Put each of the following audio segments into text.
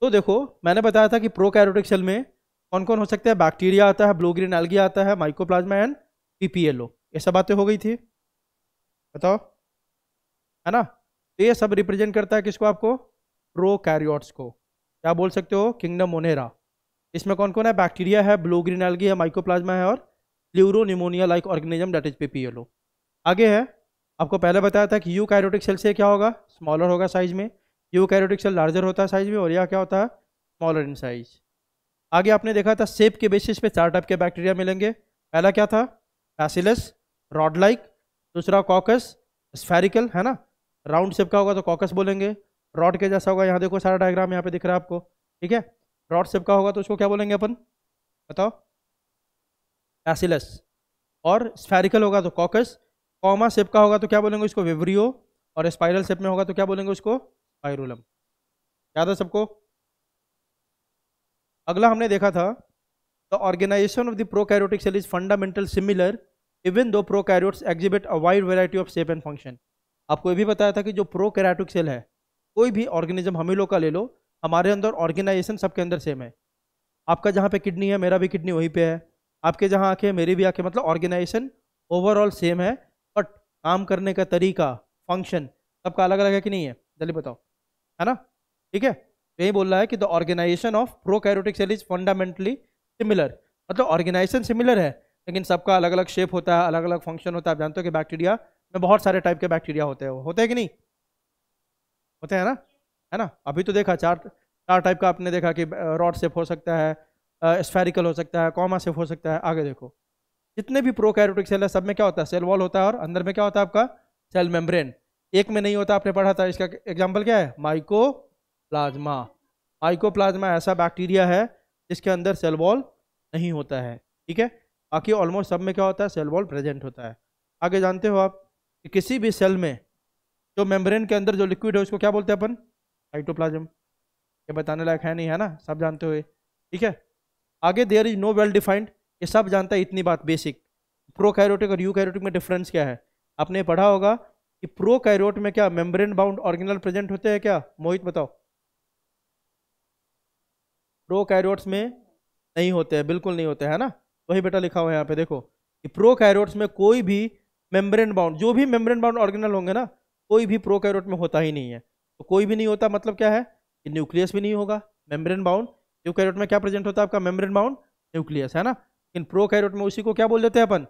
तो देखो मैंने बताया था कि प्रोकैरियोटिक सेल में कौन कौन हो सकते हैं। बैक्टीरिया आता है, ब्लू ग्रीन एल्गी आता है, माइकोप्लाज्मा एंड पीपीएलओ। ये सब बातें हो गई थी, बताओ, है ना। तो ये सब रिप्रेजेंट करता है किसको, आपको, प्रोकैरियोट्स को। क्या बोल सकते हो, किंगडम मोनेरा। इसमें कौन कौन है, बैक्टीरिया है, ब्लू ग्रीन एल्गी है, माइकोप्लाज्मा है और pleuropneumonia like organism that is PPLO. आगे है, आपको पहले बताया था कि यूकैरियोटिक सेल से क्या होगा, स्मॉलर होगा साइज में। यूकैरियोटिक सेल लार्जर होता है साइज में, और यह क्या होता है, स्मॉलर इन साइज। आगे आपने देखा था शेप के बेसिस पे 4 टाइप के बैक्टीरिया मिलेंगे। पहला क्या था, बैसिलस, रॉड लाइक। दूसरा कॉकस, स्फेरिकल, है ना, राउंड शेप का होगा तो कॉकस बोलेंगे। रॉड के जैसा होगा, यहाँ देखो सारा डायग्राम यहाँ पे दिख रहा है आपको, ठीक है। रॉड शेप का होगा तो उसको क्या बोलेंगे अपन, बताओ, बैसिलस। और स्फेरिकल होगा तो कॉकस। कॉमा शेप का होगा तो क्या बोलेंगे उसको, विब्रियो। और स्पाइरल शेप में होगा तो क्या बोलेंगे उसको, स्पाइरुलम। याद है सबको। अगला हमने देखा था, the organization of the prokaryotic cell is fundamental similar even though prokaryotes exhibit a wide variety of shape and function. आपको ये भी बताया था कि जो प्रोकैरियोटिक सेल है, कोई भी ऑर्गेनिज्म हम ही लोग का ले लो, हमारे अंदर ऑर्गेनाइजेशन सबके अंदर सेम है। आपका जहाँ पे किडनी है, मेरा भी किडनी वहीं पे है। आपके जहाँ आंखें है, मेरी भी आंखें, मतलब ऑर्गेनाइजेशन ओवरऑल सेम है। बट काम करने का तरीका, फंक्शन सबका अलग अलग है कि नहीं है, जल्दी बताओ, है ना। ठीक है, यही बोल रहा है कि the organization of prokaryotic cell is fundamentally similar. मतलब ऑर्गेनाइजेशन सिमिलर है, लेकिन सबका अलग अलग शेप होता है, अलग अलग फंक्शन होता है। आप जानते हो कि बैक्टीरिया में बहुत सारे टाइप के बैक्टीरिया होते हैं, वो होते हैं कि नहीं, होते हैं ना, है ना। अभी तो देखा चार चार टाइप का आपने देखा कि रॉड शेप हो सकता है, स्फेरिकल हो सकता है, कॉमा शेप हो सकता है। आगे देखो, जितने भी प्रोकैरियोटिक सेल है सब में क्या होता है, सेल वॉल होता है, और अंदर में क्या होता है आपका, सेल मेम्ब्रेन। एक में नहीं होता, आपने पढ़ा था। इसका एग्जांपल क्या है, माइकोप्लाज्मा। माइकोप्लाज्मा ऐसा बैक्टीरिया है जिसके अंदर सेल वॉल नहीं होता है, ठीक है। बाकी ऑलमोस्ट सब में क्या होता है, सेल वॉल प्रेजेंट होता है। आगे जानते हो आप कि किसी भी सेल में जो मेम्ब्रेन के अंदर जो लिक्विड है उसको क्या बोलते हैं अपन, साइटोप्लाज्म। ये बताने लायक है नहीं, है ना, सब जानते हो ये, ठीक है। आगे there is no well defined, ये सब जानता है, इतनी बात बेसिक। प्रोकैरियोटिक और यूकैरियोटिक में डिफरेंस क्या है, आपने पढ़ा होगा कि प्रोकैरियोट में क्या मेम्ब्रेन बाउंड ऑर्गेनल प्रेजेंट होते हैं क्या, मोहित बताओ। प्रोकैरियोट्स में नहीं होते हैं, बिल्कुल नहीं होते हैं, है ना। वही बेटा लिखा हुआ है यहाँ पे देखो कि प्रोकैरियोट्स में कोई भी मेम्ब्रेन बाउंड, जो भी मेम्ब्रेन बाउंड ऑर्गेनल होंगे ना, कोई भी प्रोकैरियोट में होता ही नहीं है। तो कोई भी नहीं होता मतलब क्या है, कि न्यूक्लियस भी नहीं होगा मेम्ब्रेन बाउंड। यूकैरियोट में क्या प्रेजेंट होता है आपका, मेम्ब्रेन बाउंड न्यूक्लियस, है ना। लेकिन प्रोकैरियोट में उसी को क्या बोल देते हैं अपन,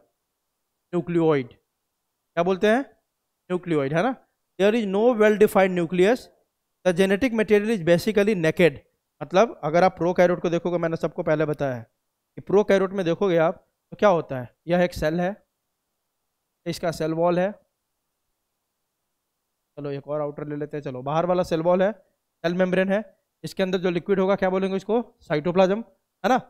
न्यूक्लियोइड। क्या बोलते हैं, न्यूक्लियोइड, है ना। There is no well defined nucleus, the genetic material is basically naked. मतलब अगर आप प्रोकैरियोट को देखोगे, मैंने सबको पहले बताया है कि प्रोकैरियोट में देखोगे आप तो क्या होता है, यह एक सेल है, इसका सेल वॉल है। चलो एक और आउटर ले लेते हैं, चलो बाहर वाला सेल वॉल है, सेल मेम्ब्रेन है। इसके अंदर जो लिक्विड होगा क्या बोलेंगे इसको, साइटोप्लाज्म, है ना।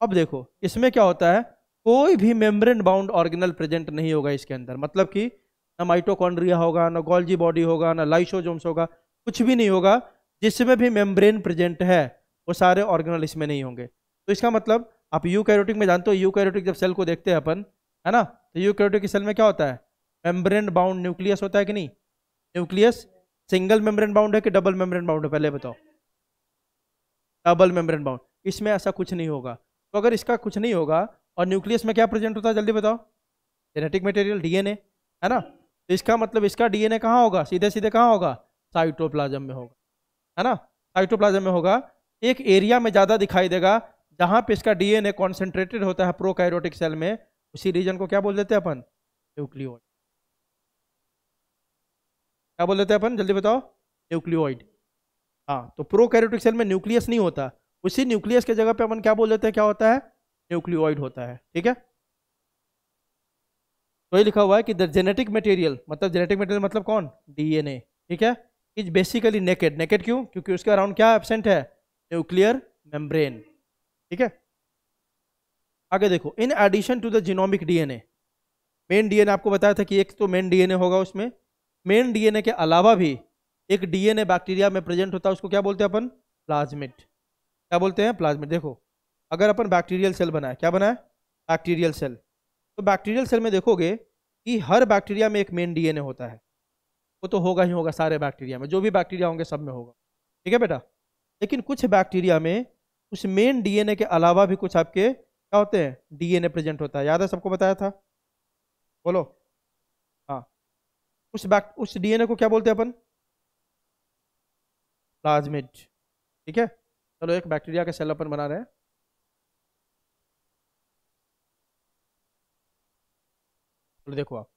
अब देखो इसमें क्या होता है, कोई भी मेम्ब्रेन बाउंड ऑर्गेनल प्रेजेंट नहीं होगा इसके अंदर। मतलब कि ना माइटोकॉन्ड्रिया होगा, ना गोल्जी बॉडी होगा, ना लाइसोजोम्स होगा, कुछ भी नहीं होगा। जिसमें भी मेम्ब्रेन प्रेजेंट है वो सारे ऑर्गेनल इसमें नहीं होंगे। तो इसका मतलब आप यूकैरियोटिक में जानते हो, यूकैरियोटिक जब सेल को देखते हैं अपन, है ना, तो यूकैरियोटिक सेल में क्या होता है, मेम्ब्रेन बाउंड न्यूक्लियस होता है कि नहीं। न्यूक्लियस सिंगल मेम्ब्रेन बाउंड है कि डबल मेम्ब्रेन बाउंड है, पहले बताओ। डबल मेम्ब्रेन बाउंड, इसमें ऐसा कुछ नहीं होगा। तो अगर इसका कुछ नहीं होगा और न्यूक्लियस में क्या प्रेजेंट होता है, जल्दी बताओ, जेनेटिक मटेरियल, डीएनए, है ना। तो इसका मतलब इसका डीएनए कहाँ होगा, सीधे सीधे कहाँ होगा, साइटोप्लाज्म में होगा, है ना। साइटोप्लाज्म में होगा, एक एरिया में ज़्यादा दिखाई देगा जहाँ पे इसका डीएनए कॉन्सेंट्रेटेड होता है प्रोकैरियोटिक सेल में। उसी रीजन को क्या बोल देते हैं अपन, न्यूक्लियोइड। क्या बोल देते हैं अपन, जल्दी बताओ, न्यूक्लियोइड। हाँ, तो प्रोकैरियोटिक सेल में न्यूक्लियस नहीं होता, उसी न्यूक्लियस के जगह पे अपन क्या बोल देते हैं, क्या होता है, न्यूक्लियोइड होता है, ठीक है। तो ये लिखा हुआ है कि द जेनेटिक मटेरियल, मतलब जेनेटिक मटेरियल मतलब कौन, डीएनए, ठीक है, इज बेसिकली नेकेड। नेकेड क्यों, क्योंकि उसके अराउंड क्या एब्सेंट है, न्यूक्लियर मेम्ब्रेन, ठीक है। आगे देखो, in addition to the genomic DNA, main DNA आपको बताया था कि एक तो मेन डीएनए होगा, उसमें मेन डीएनए के अलावा भी एक डीएनए बैक्टीरिया में प्रेजेंट होता है, उसको क्या बोलते हैं अपन, प्लाज्मिड। क्या बोलते हैं, प्लाज्मिड। देखो अगर अपन बैक्टीरियल सेल बनाए, क्या बनाए, बैक्टीरियल सेल, तो बैक्टीरियल सेल में देखोगे कि हर बैक्टीरिया में एक मेन डीएनए होता है। वो तो होगा ही होगा, सारे बैक्टीरिया में जो भी बैक्टीरिया होंगे सब में होगा, ठीक है बेटा। लेकिन कुछ बैक्टीरिया में उस मेन डीएनए के अलावा भी कुछ आपके क्या होते हैं, डीएनए प्रेजेंट होता है। याद है, सबको बताया था, बोलो। हाँ, उस डीएनए को क्या बोलते हैं अपन? प्लाज्मिड। ठीक है, चलो एक बैक्टीरिया का सेल अपन बना रहे हैं। तो देखो आप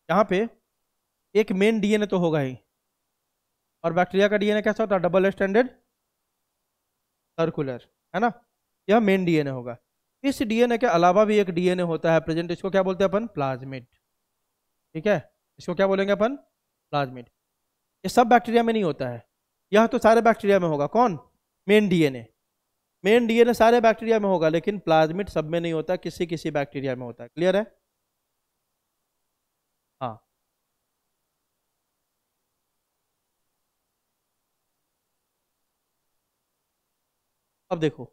यहाँ पे एक मेन डीएनए तो होगा ही, और बैक्टीरिया का डीएनए कैसा होता है? डबल स्टैंडर्ड सर्कुलर, है ना। यह मेन डीएनए होगा। इस डीएनए के अलावा भी एक डीएनए होता है प्रेजेंट, इसको क्या बोलते हैं अपन? प्लाज्मिड। ठीक है, इसको क्या बोलेंगे अपन? प्लाज्मिड। ये सब बैक्टीरिया में नहीं होता है, यह तो सारे बैक्टीरिया में होगा। कौन? Main DNA. मेन डीएनए सारे बैक्टीरिया में होगा, लेकिन प्लाज्मिड सब में नहीं होता, किसी किसी बैक्टीरिया में होता है। क्लियर है? हाँ। अब देखो,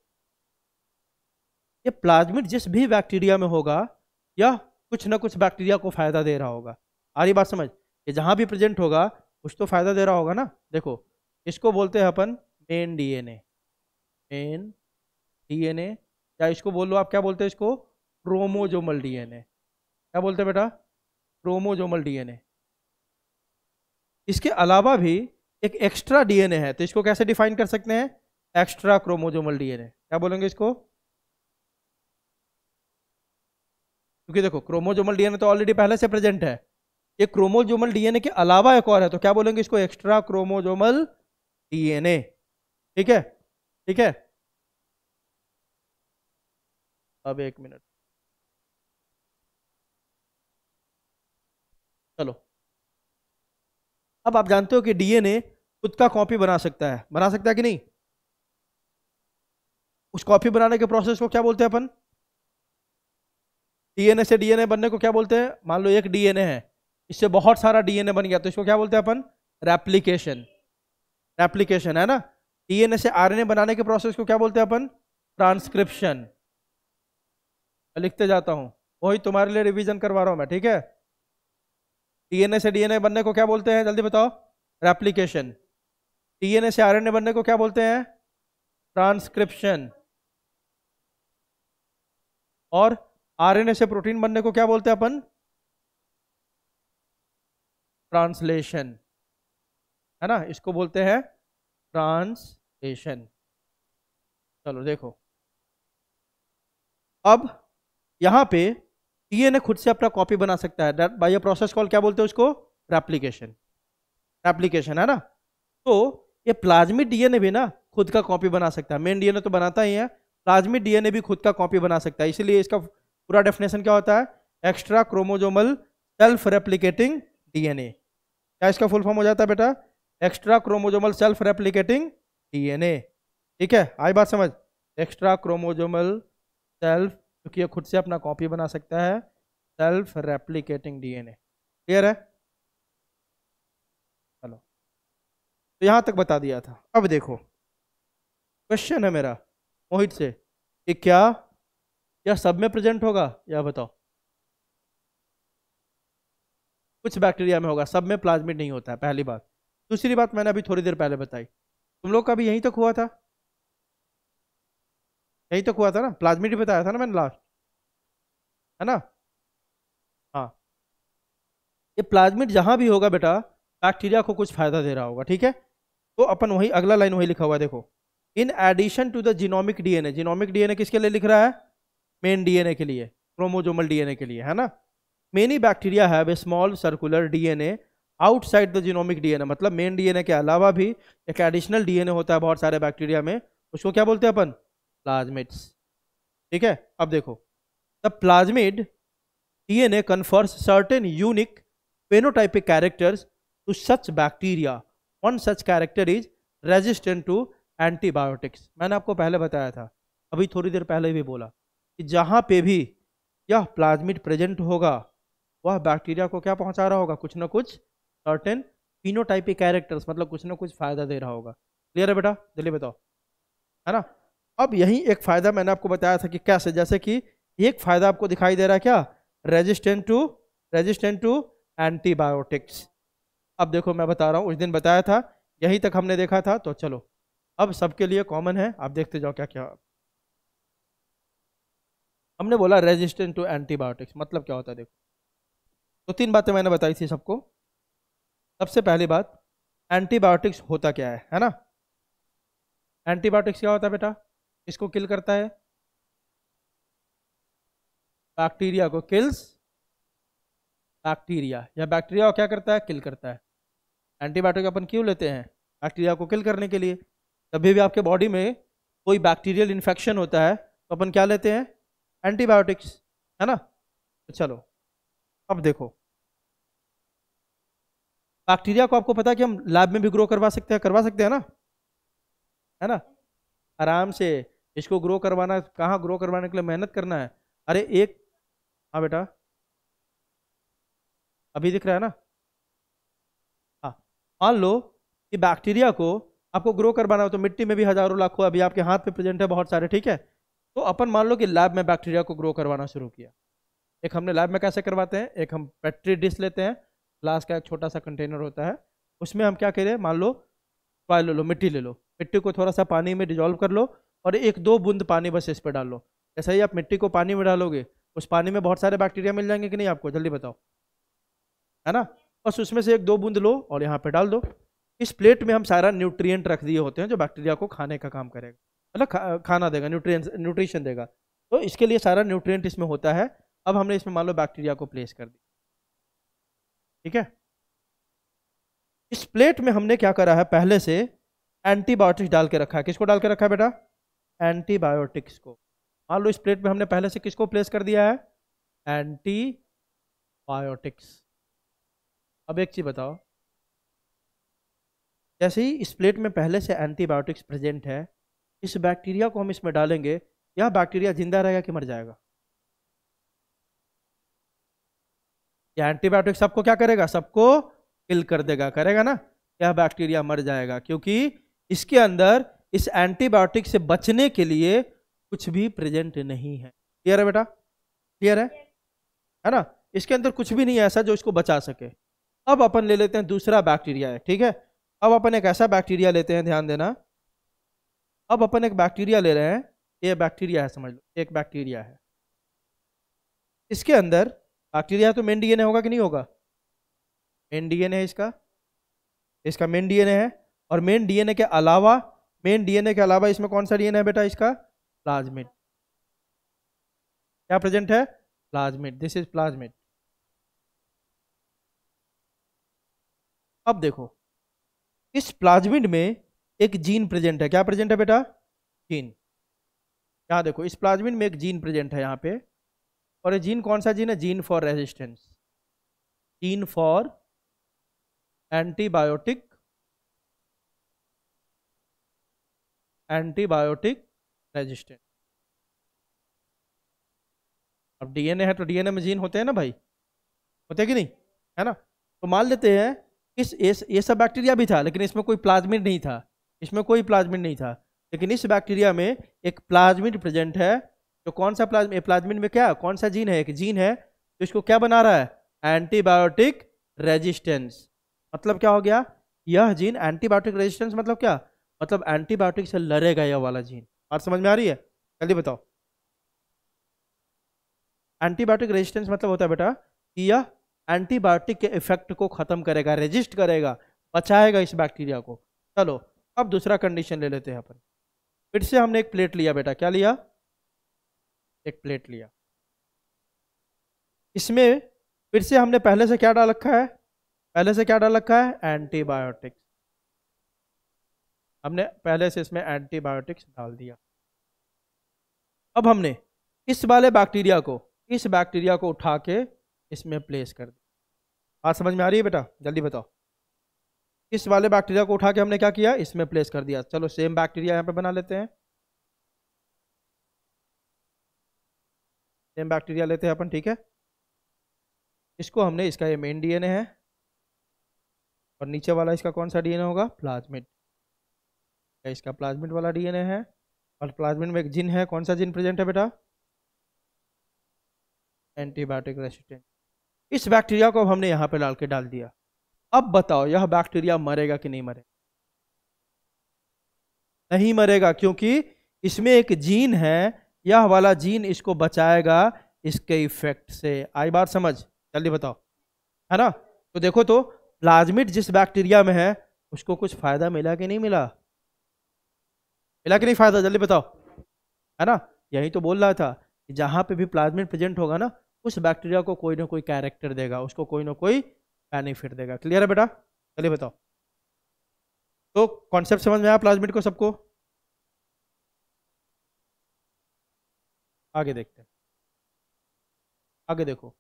ये प्लाज्मिड जिस भी बैक्टीरिया में होगा, यह कुछ ना कुछ बैक्टीरिया को फायदा दे रहा होगा। आ रही बात समझ? ये जहां भी प्रेजेंट होगा कुछ तो फायदा दे रहा होगा ना। देखो, इसको बोलते हैं अपन मेन डीएनए। मेन डीएनए, या इसको बोल लो आप, क्या बोलते हैं इसको? Chromosomal DNA. क्या बोलते हैं बेटा? Chromosomal DNA. इसके अलावा भी एक एक्स्ट्रा डीएनए है, तो इसको कैसे डिफाइन कर सकते हैं? Extra chromosomal DNA. क्या बोलेंगे इसको? क्योंकि देखो, क्रोमोजोमल डीएनए तो ऑलरेडी पहले से प्रेजेंट है, ये क्रोमोजोमल डीएनए के अलावा एक और है, तो क्या बोलेंगे इसको? Extra chromosomal DNA. ठीक है, ठीक है। अब एक मिनट, चलो। अब आप जानते हो कि डीएनए खुद का कॉपी बना सकता है, बना सकता है कि नहीं? उस कॉपी बनाने के प्रोसेस को क्या बोलते हैं अपन? डीएनए से डीएनए बनने को क्या बोलते हैं? मान लो एक डीएनए है, इससे बहुत सारा डीएनए बन गया, तो इसको क्या बोलते हैं अपन? रेप्लिकेशन। रेप्लिकेशन, है ना। डीएनए से आरएनए बनाने के प्रोसेस को क्या बोलते हैं अपन? ट्रांसक्रिप्शन। लिखते जाता हूं, वही तुम्हारे लिए रिवीजन करवा रहा हूं मैं, ठीक है। डीएनए से डीएनए बनने को क्या बोलते हैं? जल्दी बताओ। रेप्लिकेशन। डीएनए से आरएनए बनने को क्या बोलते हैं? ट्रांसक्रिप्शन। और आरएनए से प्रोटीन बनने को क्या बोलते हैं अपन? ट्रांसलेशन, है ना। इसको बोलते हैं ट्रांसलेशन। चलो देखो, अब यहां पे डीएनए खुद से अपना कॉपी बना सकता है बाय अ प्रोसेस कॉल, क्या बोलते हैं उसको? रेप्लिकेशन। रेप्लिकेशन, है ना। तो ये प्लाज्मिड डीएनए भी ना खुद का कॉपी बना सकता है। मेन डीएनए तो बनाता ही है, प्लाज्मिड डीएनए भी खुद का कॉपी बना सकता है। इसीलिए इसका पूरा डेफिनेशन क्या होता है? Extra chromosomal self replicating DNA. क्या इसका फुल फॉर्म हो जाता है बेटा? Extra chromosomal self replicating DNA. ठीक है, आई बात समझ? एक्स्ट्रा क्रोमोजोमल सेल्फ, क्योंकि ये खुद से अपना कॉपी बना सकता है, सेल्फ रेप्लिकेटिंग डीएनए। क्लियर है? चलो, तो यहां तक बता दिया था। अब देखो, क्वेश्चन है मेरा मोहित से कि क्या यह सब में प्रेजेंट होगा, या बताओ। कुछ बैक्टीरिया में होगा, सब में प्लाज्मिड नहीं होता है, पहली बात। दूसरी बात मैंने अभी थोड़ी देर पहले बताई, तुम लोग का भी यहीं तक हुआ था, यहीं तक हुआ था ना, प्लाज्मिड ही बताया था ना मैंने लास्ट, है ना। हाँ, ये प्लाज्मिड जहां भी होगा बेटा, बैक्टीरिया को कुछ फायदा दे रहा होगा, ठीक है। तो अपन वही अगला लाइन वही लिखा हुआ है, देखो। In addition to the genomic DNA, genomic DNA किसके लिए लिख रहा है? मेन डीएनए के लिए, क्रोमोजोमल डीएनए के लिए, है ना। Many bacteria have a small circular DNA outside the genomic DNA, मतलब मेन डीएनए के अलावा भी एक एडिशनल डीएनए होता है बहुत सारे बैक्टीरिया में, उसको क्या बोलते हैं अपन? प्लाज्मिड्स। ठीक है, अब देखो, the plasmid DNA confers certain unique phenotypic characters to such bacteria. One such character is resistant to antibiotics. मैंने आपको पहले बताया था, अभी थोड़ी देर पहले भी बोला कि जहां पे भी यह प्लाज्मिड प्रेजेंट होगा, वह बैक्टीरिया को क्या पहुंचा रहा होगा? कुछ ना कुछ सर्टेन फिनोटाइपिक कैरेक्टर्स, मतलब कुछ ना कुछ फायदा दे रहा होगा। क्लियर है बेटा? जल्दी बताओ, है ना। अब यही एक फायदा मैंने आपको बताया था कि कैसे, जैसे कि एक फायदा आपको दिखाई दे रहा है, क्या? Resistant to antibiotics. अब देखो, मैं बता रहा हूं, उस दिन बताया था, यहीं तक हमने देखा था, तो चलो अब सबके लिए कॉमन है, आप देखते जाओ क्या क्या। हमने बोला रेजिस्टेंट टू एंटीबायोटिक्स, मतलब क्या होता है देखो। तो तीन बातें मैंने बताई थी सबको। सबसे पहली बात, एंटीबायोटिक्स होता क्या है ना। एंटीबायोटिक्स क्या होता है बेटा, इसको किल करता है, बैक्टीरिया को किल्स बैक्टीरिया, या बैक्टीरिया को क्या करता है, किल करता है। एंटीबायोटिक अपन क्यों लेते हैं, बैक्टीरिया को किल करने के लिए। कभी भी आपके बॉडी में कोई बैक्टीरियल इन्फेक्शन होता है तो अपन क्या लेते हैं, एंटीबायोटिक्स, है ना। तो चलो अब देखो, बैक्टीरिया को आपको पता है कि हम लैब में भी ग्रो करवा सकते हैं ना, है ना, आराम से। इसको ग्रो करवाना, कहाँ ग्रो करवाने के लिए मेहनत करना है। अरे एक, हाँ बेटा, अभी दिख रहा है ना। हाँ, मान लो कि बैक्टीरिया को आपको ग्रो करवाना हो तो मिट्टी में भी हजारों लाखों, अभी आपके हाथ पे प्रेजेंट है बहुत सारे, ठीक है। तो अपन मान लो कि लैब में बैक्टीरिया को ग्रो करवाना शुरू किया। एक हमने लैब में कैसे करवाते हैं, एक हम पेट्री डिश लेते हैं, ग्लास का एक छोटा सा कंटेनर होता है, उसमें हम क्या करें, मान लो सॉइल ले लो, मिट्टी ले लो, मिट्टी को थोड़ा सा पानी में डिजोल्व कर लो और एक दो बूंद पानी बस इस पर डाल लो। जैसे ही आप मिट्टी को पानी में डालोगे, उस पानी में बहुत सारे बैक्टीरिया मिल जाएंगे कि नहीं आपको, जल्दी बताओ, है ना। बस उसमें से एक दो बूंद लो और यहाँ पे डाल दो। इस प्लेट में हम सारा न्यूट्रिएंट रख दिए होते हैं जो बैक्टीरिया को खाने का काम करेगा, मतलब खाना देगा, न्यूट्रिशन देगा। तो इसके लिए सारा न्यूट्रिएंट इसमें होता है। अब हमने इसमें मान लो बैक्टीरिया को प्लेस कर दिया, ठीक है। इस प्लेट में हमने क्या करा है, पहले से एंटीबायोटिक्स डाल के रखा है। किसको डाल के रखा है बेटा, एंटीबायोटिक्स को। मान लो इस प्लेट में हमने पहले से किसको प्लेस कर दिया है, एंटीबायोटिक्स। अब एक चीज बताओ, जैसे ही इस प्लेट में पहले से एंटीबायोटिक्स प्रेजेंट है, इस बैक्टीरिया को हम इसमें डालेंगे, यह बैक्टीरिया जिंदा रहेगा कि मर जाएगा। यह एंटीबायोटिक सबको क्या करेगा, सबको किल कर देगा, करेगा ना। यह बैक्टीरिया मर जाएगा क्योंकि इसके अंदर इस एंटीबायोटिक से बचने के लिए कुछ भी प्रेजेंट नहीं है। क्लियर है बेटा, क्लियर है ना। इसके अंदर कुछ भी नहीं है ऐसा जो इसको बचा सके। अब अपन ले लेते हैं दूसरा बैक्टीरिया है, ठीक है। अब अपन एक ऐसा बैक्टीरिया लेते हैं, ध्यान देना। अब अपन एक बैक्टीरिया ले रहे हैं, ये बैक्टीरिया है, समझ लो एक बैक्टीरिया है। इसके अंदर बैक्टीरिया तो मेन डीएनए होगा कि नहीं होगा, मेन डीएनए है इसका, इसका मेन डीएनए है। और मेन डीएनए के अलावा, मेन डीएनए के अलावा इसमें कौन सा डीएनए है बेटा, इसका प्लाज्मिड। क्या प्रेजेंट है, प्लाज्मिड, दिस इज प्लाज्मिड। अब देखो, इस प्लाज्मिड में एक जीन प्रेजेंट है। क्या प्रेजेंट है बेटा, जीन। यहाँ देखो, इस प्लाज्मिड में एक जीन प्रेजेंट है यहाँ पे, और ये जीन कौन सा जीन है, gene for resistance, gene for antibiotic resistance. अब डीएनए है तो डीएनए में जीन होते हैं ना भाई, होते हैं कि नहीं, है ना। तो मान लेते हैं ये सब बैक्टीरिया भी था लेकिन इसमें कोई प्लाज्मिड नहीं था, इसमें कोई प्लाज्मिड नहीं था, लेकिन इस बैक्टीरिया में एक प्लाज्मिड प्रेजेंट है। तो कौन सा प्लाज्मिड में क्या, कौन सा जीन है, एक जीन है तो इसको क्या बना रहा है, एंटीबायोटिक रेजिस्टेंस। मतलब क्या हो गया, यह जीन एंटीबायोटिक रेजिस्टेंस मतलब क्या, मतलब एंटीबायोटिक से लड़ेगा यह वाला जीन। बात समझ में आ रही है, जल्दी बताओ। एंटीबायोटिक रेजिस्टेंस मतलब होता है बेटा कि यह एंटीबायोटिक के इफेक्ट को खत्म करेगा, रेजिस्ट करेगा, बचाएगा इस बैक्टीरिया को। चलो अब दूसरा कंडीशन ले लेते हैं अपन। फिर से हमने एक प्लेट लिया बेटा, क्या लिया, एक प्लेट लिया। इसमें फिर से हमने पहले से क्या डाल रखा है, पहले से क्या डाल रखा है, एंटीबायोटिक्स। हमने पहले से इसमें एंटीबायोटिक्स डाल दिया। अब हमने इस वाले बैक्टीरिया को, इस बैक्टीरिया को उठा के इसमें प्लेस कर दिया। बात समझ में आ रही है बेटा, जल्दी बताओ। इस वाले बैक्टीरिया को उठा के हमने क्या किया, इसमें प्लेस कर दिया। चलो सेम बैक्टीरिया यहाँ पे बना लेते हैं, सेम बैक्टीरिया लेते हैं अपन, ठीक है। इसको हमने, इसका ये मेन डीएनए है और नीचे वाला इसका कौन सा डीएनए होगा, प्लाज्मिड। इसका प्लाज्मिड वाला डीएनए है और प्लाज्मिड में एक जिन है, कौन सा जिन प्रेजेंट है बेटा, एंटीबायोटिक रेजिस्टेंट। इस बैक्टीरिया को हमने यहाँ पे डाल दिया। अब बताओ यह बैक्टीरिया मरेगा कि नहीं मरेगा, नहीं मरेगा, क्योंकि इसमें एक जीन है, यह वाला जीन इसको बचाएगा इसके इफेक्ट से। आई बात समझ? जल्दी बताओ, है ना? तो देखो तो प्लाज्मिड जिस बैक्टीरिया में है उसको कुछ फायदा मिला कि नहीं मिला? मिला कि नहीं फायदा? जल्दी बताओ, है ना? यही तो बोल रहा था कि जहां पे भी प्लाज्मिड प्रेजेंट होगा ना, उस बैक्टीरिया को कोई ना कोई कैरेक्टर देगा, उसको कोई ना कोई बेनिफिट देगा। क्लियर है बेटा? चलिए बताओ। तो कॉन्सेप्ट समझ में आया प्लाज्मिड को सबको? आगे देखते हैं। आगे देखो,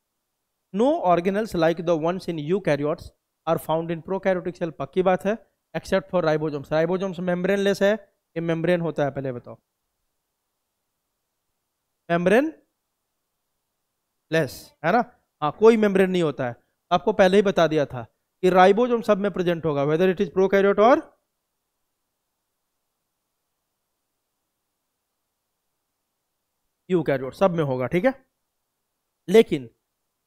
no organelles like the ones in eukaryotes are found in prokaryotic cell. पक्की बात है, except for ribosomes. Ribosomes membraneless है, ये मेम्ब्रेन होता है? पहले बताओ, मेम्ब्रेन लेस है ना? हाँ, कोई मेम्ब्रेन नहीं होता है। आपको पहले ही बता दिया था कि राइबोसोम सब में प्रेजेंट होगा, वेदर इट इज प्रोकैरियोट और यूकैरियोट, सब में होगा, ठीक है? लेकिन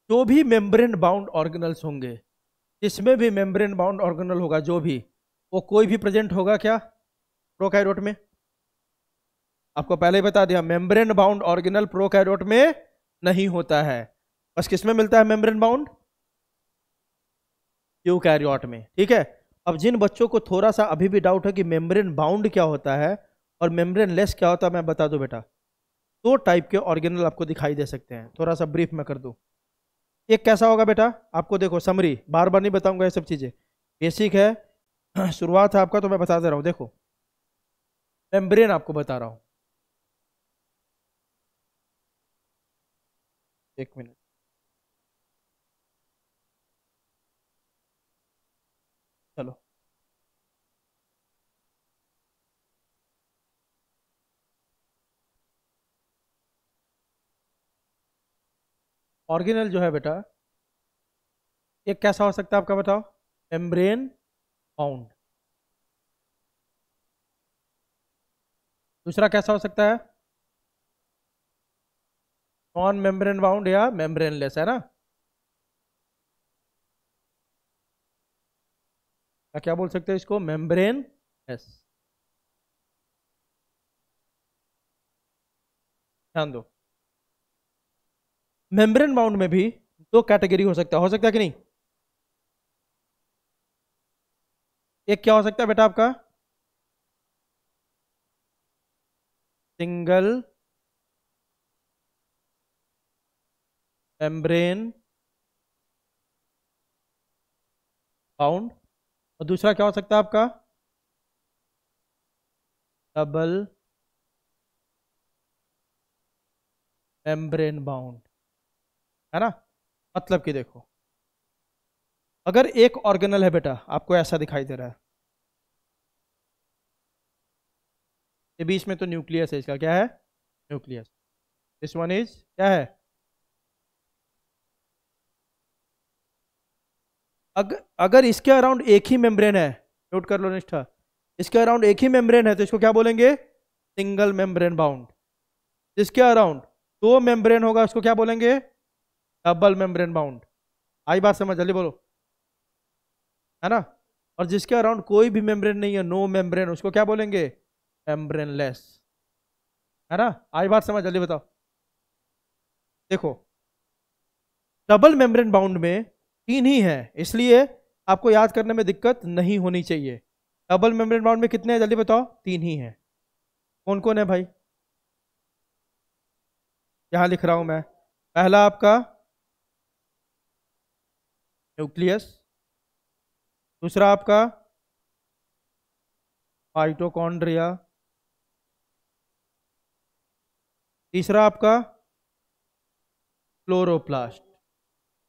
जो भी मेम्ब्रेन बाउंड ऑर्गेनल्स होंगे, जिसमें भी मेम्ब्रेन बाउंड ऑर्गेनल होगा, जो भी, वो कोई भी प्रेजेंट होगा क्या प्रोकैरियोट में? आपको पहले ही बता दिया, मेम्ब्रेन बाउंड ऑर्गेनल प्रोकैरियोट में नहीं होता है, बस किसमें मिलता है मेम्ब्रेन बाउंड? यूकैरियोट में, ठीक है? अब जिन बच्चों को थोड़ा सा अभी भी डाउट है कि मेम्ब्रेन बाउंड क्या होता है और मेम्ब्रेन लेस क्या होता है, मैं बता दूं बेटा। दो टाइप के ऑर्गेनल आपको दिखाई दे सकते हैं, थोड़ा सा ब्रीफ में कर दूं। एक कैसा होगा बेटा, आपको देखो समरी, बार बार नहीं बताऊंगा ये सब चीजें, बेसिक है शुरुआत है आपका, तो मैं बता दे रहा हूं। देखो, मेम्ब्रेन आपको बता रहा हूं, एक मिनट। चलो, ऑर्गेनल जो है बेटा, एक कैसा हो सकता है आपका, बताओ? Membrane bound. दूसरा कैसा हो सकता है? नॉन मेम्ब्रेन बाउंड या मेम्ब्रेन लेस, है ना? क्या बोल सकते हैं इसको? Membrane less. ध्यान दो, मेम्ब्रेन बाउंड में भी दो कैटेगरी हो सकता है कि नहीं? एक क्या हो सकता है बेटा आपका? सिंगल मेम्ब्रेन बाउंड, और दूसरा क्या हो सकता है आपका? डबल मेम्ब्रेन बाउंड, है ना? मतलब कि देखो, अगर एक ऑर्गेनल है बेटा, आपको ऐसा दिखाई दे रहा है, ये बीच में तो न्यूक्लियस है, इसका क्या है? न्यूक्लियस। दिस वन इज क्या है? अगर इसके अराउंड एक ही मेम्ब्रेन है, नोट कर लो निष्ठा, इसके अराउंड एक ही मेम्ब्रेन है, तो इसको क्या बोलेंगे? Single membrane bound. जिसके अराउंड दो मेम्ब्रेन होगा उसको क्या बोलेंगे? Double membrane bound. आई बात समझ? जल्दी बोलो, है ना? और जिसके अराउंड कोई भी मेम्ब्रेन नहीं है, नो मेम्ब्रेन, उसको क्या बोलेंगे? मेम्ब्रेन लेस, है ना? आई बात समझ? जल्दी बताओ। देखो, डबल मेम्ब्रेन बाउंड में तीन ही है, इसलिए आपको याद करने में दिक्कत नहीं होनी चाहिए। डबल मेम्ब्रेन बाउंड में कितने हैं, जल्दी बताओ? तीन ही हैं। कौन कौन है भाई? यहां लिख रहा हूं मैं। पहला आपका न्यूक्लियस, दूसरा आपका माइटोकॉन्ड्रिया, तीसरा आपका क्लोरोप्लास्ट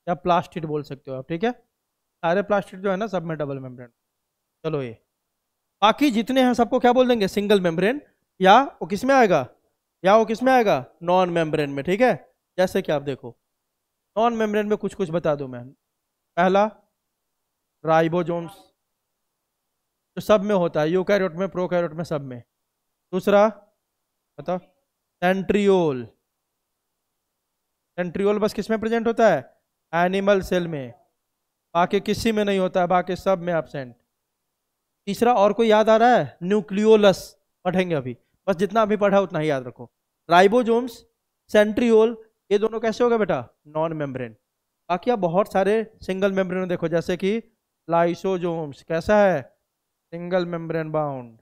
या प्लास्टिड बोल सकते हो आप, ठीक है? सारे प्लास्टिड जो है ना, सब में डबल मेम्ब्रेन। चलो, ये बाकी जितने हैं सबको क्या बोल देंगे? सिंगल मेम्ब्रेन, या वो किस में आएगा? नॉन मेम्ब्रेन में, ठीक है? जैसे कि आप देखो, नॉन मेम्ब्रेन में कुछ कुछ बता दूं मैं। पहला, राइबोसोम्स, जो सब में होता है, यूकैरियोट में, प्रोकैरियोट में, सब में। दूसरा बताओ, सेंट्रियोल। सेंट्रियोल बस किस में प्रेजेंट होता है? एनिमल सेल में, बाकी किसी में नहीं होता है, बाकी सब में एब्सेंट। तीसरा और कोई याद आ रहा है? न्यूक्लियोलस। पढ़ेंगे अभी, बस जितना अभी पढ़ा उतना ही याद रखो। राइबोसोम्स, सेंट्रियोल, ये दोनों कैसे हो गए बेटा, नॉन मेम्ब्रेन। बाकी आप बहुत सारे सिंगल मेम्ब्रेन देखो, जैसे कि लाइसोसोम्स कैसा है, सिंगल मेम्ब्रेन बाउंड,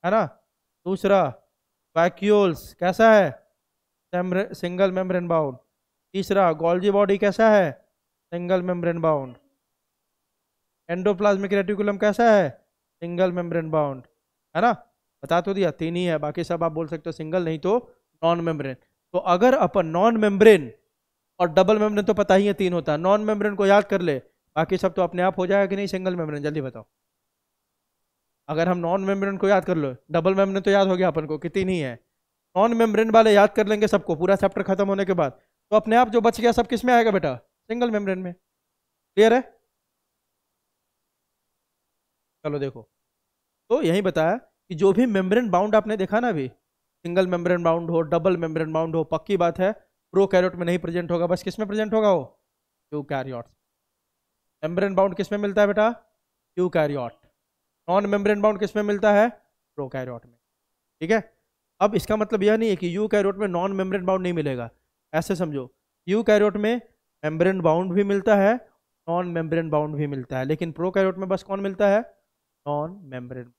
है ना। दूसरा वैक्यूल्स कैसा है, सिंगल मेम्ब्रेन बाउंड। तीसरा गोल्जी बॉडी कैसा है, single membrane bound. Endoplasmic reticulum कैसा है, सिंगल मेम्ब्रेन बाउंड, है ना। बता तो दिया तीन ही है, बाकी सब आप बोल सकते हो सिंगल, नहीं तो नॉन मेम्ब्रेन। तो अगर अपन नॉन मेम्ब्रेन और डबल मेम्ब्रेन तो पता ही है तीन होता है, नॉन मेम्ब्रेन को याद कर ले, बाकी सब तो अपने आप हो जाएगा कि नहीं सिंगल मेम्ब्रेन, जल्दी बताओ। अगर हम नॉन मेम्ब्रेन को याद कर लो, डबल मेम्ब्रेन तो याद हो गया अपन को कि तीन ही है, नॉन मेम्ब्रेन वाले याद कर लेंगे सबको पूरा चैप्टर खत्म होने के बाद, तो अपने आप जो बच गया सब किस में आएगा बेटा, सिंगल मेम्ब्रेन में। क्लियर है। चलो देखो, तो यही बताया कि जो भी मेम्ब्रेन बाउंड आपने देखा ना अभी, सिंगल मेम्ब्रेन बाउंड हो, डबल मेम्ब्रेन बाउंड हो, पक्की बात है प्रोकैरियोट में नहीं प्रेजेंट होगा, बस किस में प्रेजेंट होगा वो, यूकैरियोट। मेम्ब्रेन बाउंड किस में मिलता है बेटा, यूकैरियोट। नॉन मेम्ब्रेन बाउंड किस में मिलता है, प्रोकैरियोट में। ठीक है। अब इसका मतलब यह नहीं है कि यूकैरियोट में नॉन मेम्ब्रेन बाउंड नहीं मिलेगा, ऐसे समझो, यूकैरियोट में मेम्ब्रेन बाउंड भी मिलता है, नॉन मेम्ब्रेन बाउंड भी मिलता है, लेकिन प्रोकैरियोट में बस कौन मिलता है, नॉन मेम्ब्रेन।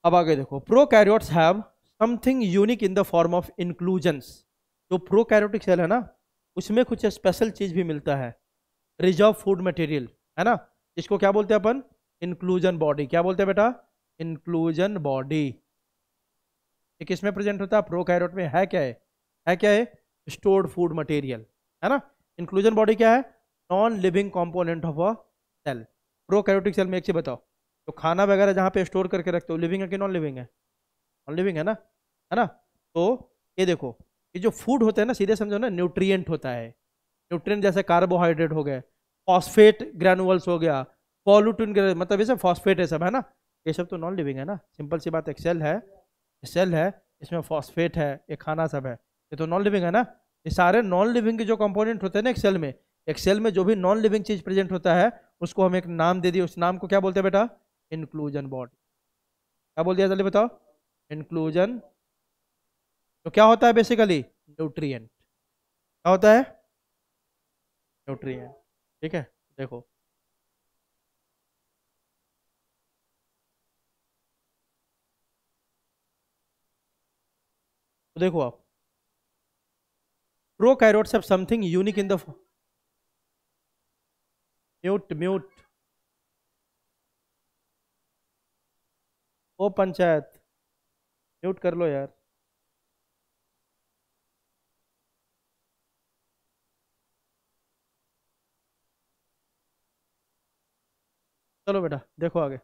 अब आगे देखो, prokaryotes have something unique in the form of inclusions. जो प्रोकैरियोटिक सेल है ना, उसमें कुछ स्पेशल चीज भी मिलता है, रिजर्व फूड मटेरियल, है ना, जिसको क्या बोलते हैं अपन, इंक्लूजन बॉडी। क्या बोलते हैं बेटा, इंक्लूजन बॉडी। ये किस में प्रेजेंट होता है, प्रोकैरियोट में। है क्या है, स्टोर्ड फूड मटेरियल, है ना। इंक्लूजन बॉडी क्या है, non living component of a cell. Prokaryotic cell में एक चीज बताओ, तो खाना वगैरह जहाँ पे स्टोर करके रखते हो, लिविंग है कि नॉन लिविंग है, नॉन लिविंग है ना। तो ये देखो, ये जो फूड होता है ना, सीधे समझो ना, न्यूट्रिएंट होता है। न्यूट्रिएंट जैसे कार्बोहाइड्रेट हो गए, फॉस्फेट ग्रैनुअल्स हो गया, पॉल्यूटिन, मतलब ये सब फॉस्फेट है सब, है ना। ये सब तो नॉन लिविंग है ना, सिंपल सी बात। एक्सेल है, सेल है, इसमें फॉस्फेट है, ये खाना सब है, ये तो नॉन लिविंग है ना। ये सारे नॉन लिविंग के जो कंपोनेंट होते हैं ना एक्सेल में जो भी नॉन लिविंग चीज प्रेजेंट होता है, उसको हम एक नाम दे दिए, उस नाम को क्या बोलते हैं बेटा, इंक्लूजन बॉडी। क्या बोल दिया, जल्दी बताओ, इंक्लूजन। तो क्या होता है बेसिकली, न्यूट्रिएंट। क्या होता है, न्यूट्रिएंट। ठीक है। देखो, तो देखो आप, prokaryotes have something unique in the, mute mute, ओ पंचायत, म्यूट कर लो यार। चलो बेटा देखो आगे,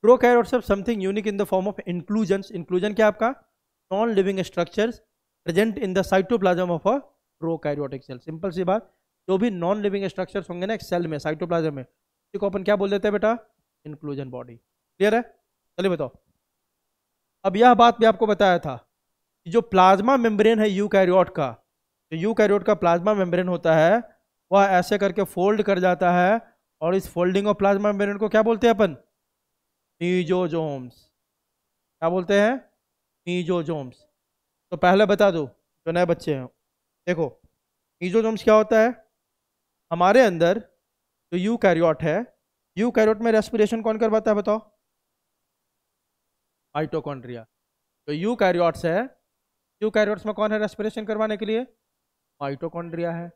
prokaryotes have something unique in the form of inclusions. Inclusion क्या आपका, non living structures present in the cytoplasm of a prokaryotic cell. Simple सी बात, जो भी नॉन लिविंग स्ट्रक्चर्स होंगे ना एक सेल में, साइटोप्लाज्म में, इसी को अपन क्या बोल देते हैं बेटा, इंक्लूजन बॉडी। क्लियर है। चलिए बताओ, अब यह बात भी आपको बताया था कि जो प्लाज्मा मेम्ब्रेन है यूकैरियोट का, जो यूकैरियोट का प्लाज्मा मेम्ब्रेन होता है, वह ऐसे करके फोल्ड कर जाता है, और इस फोल्डिंग ऑफ प्लाज्मा मेम्ब्रेन को क्या बोलते हैं अपन, मीजोजोम्स। क्या बोलते हैं, मीजोजोम्स। तो पहले बता दो जो नए बच्चे हैं, देखो मीजोजोम्स क्या होता है, हमारे अंदर जो यूकैरियोट है, यूकैरियोट में रेस्पिरेशन कौन करवाता है बताओ, माइटोकॉन्ड्रिया। जो यूकैरियोट्स है, यूकैरियोट्स में कौन है रेस्पिरेशन करवाने के लिए, माइटोकॉन्ड्रिया है।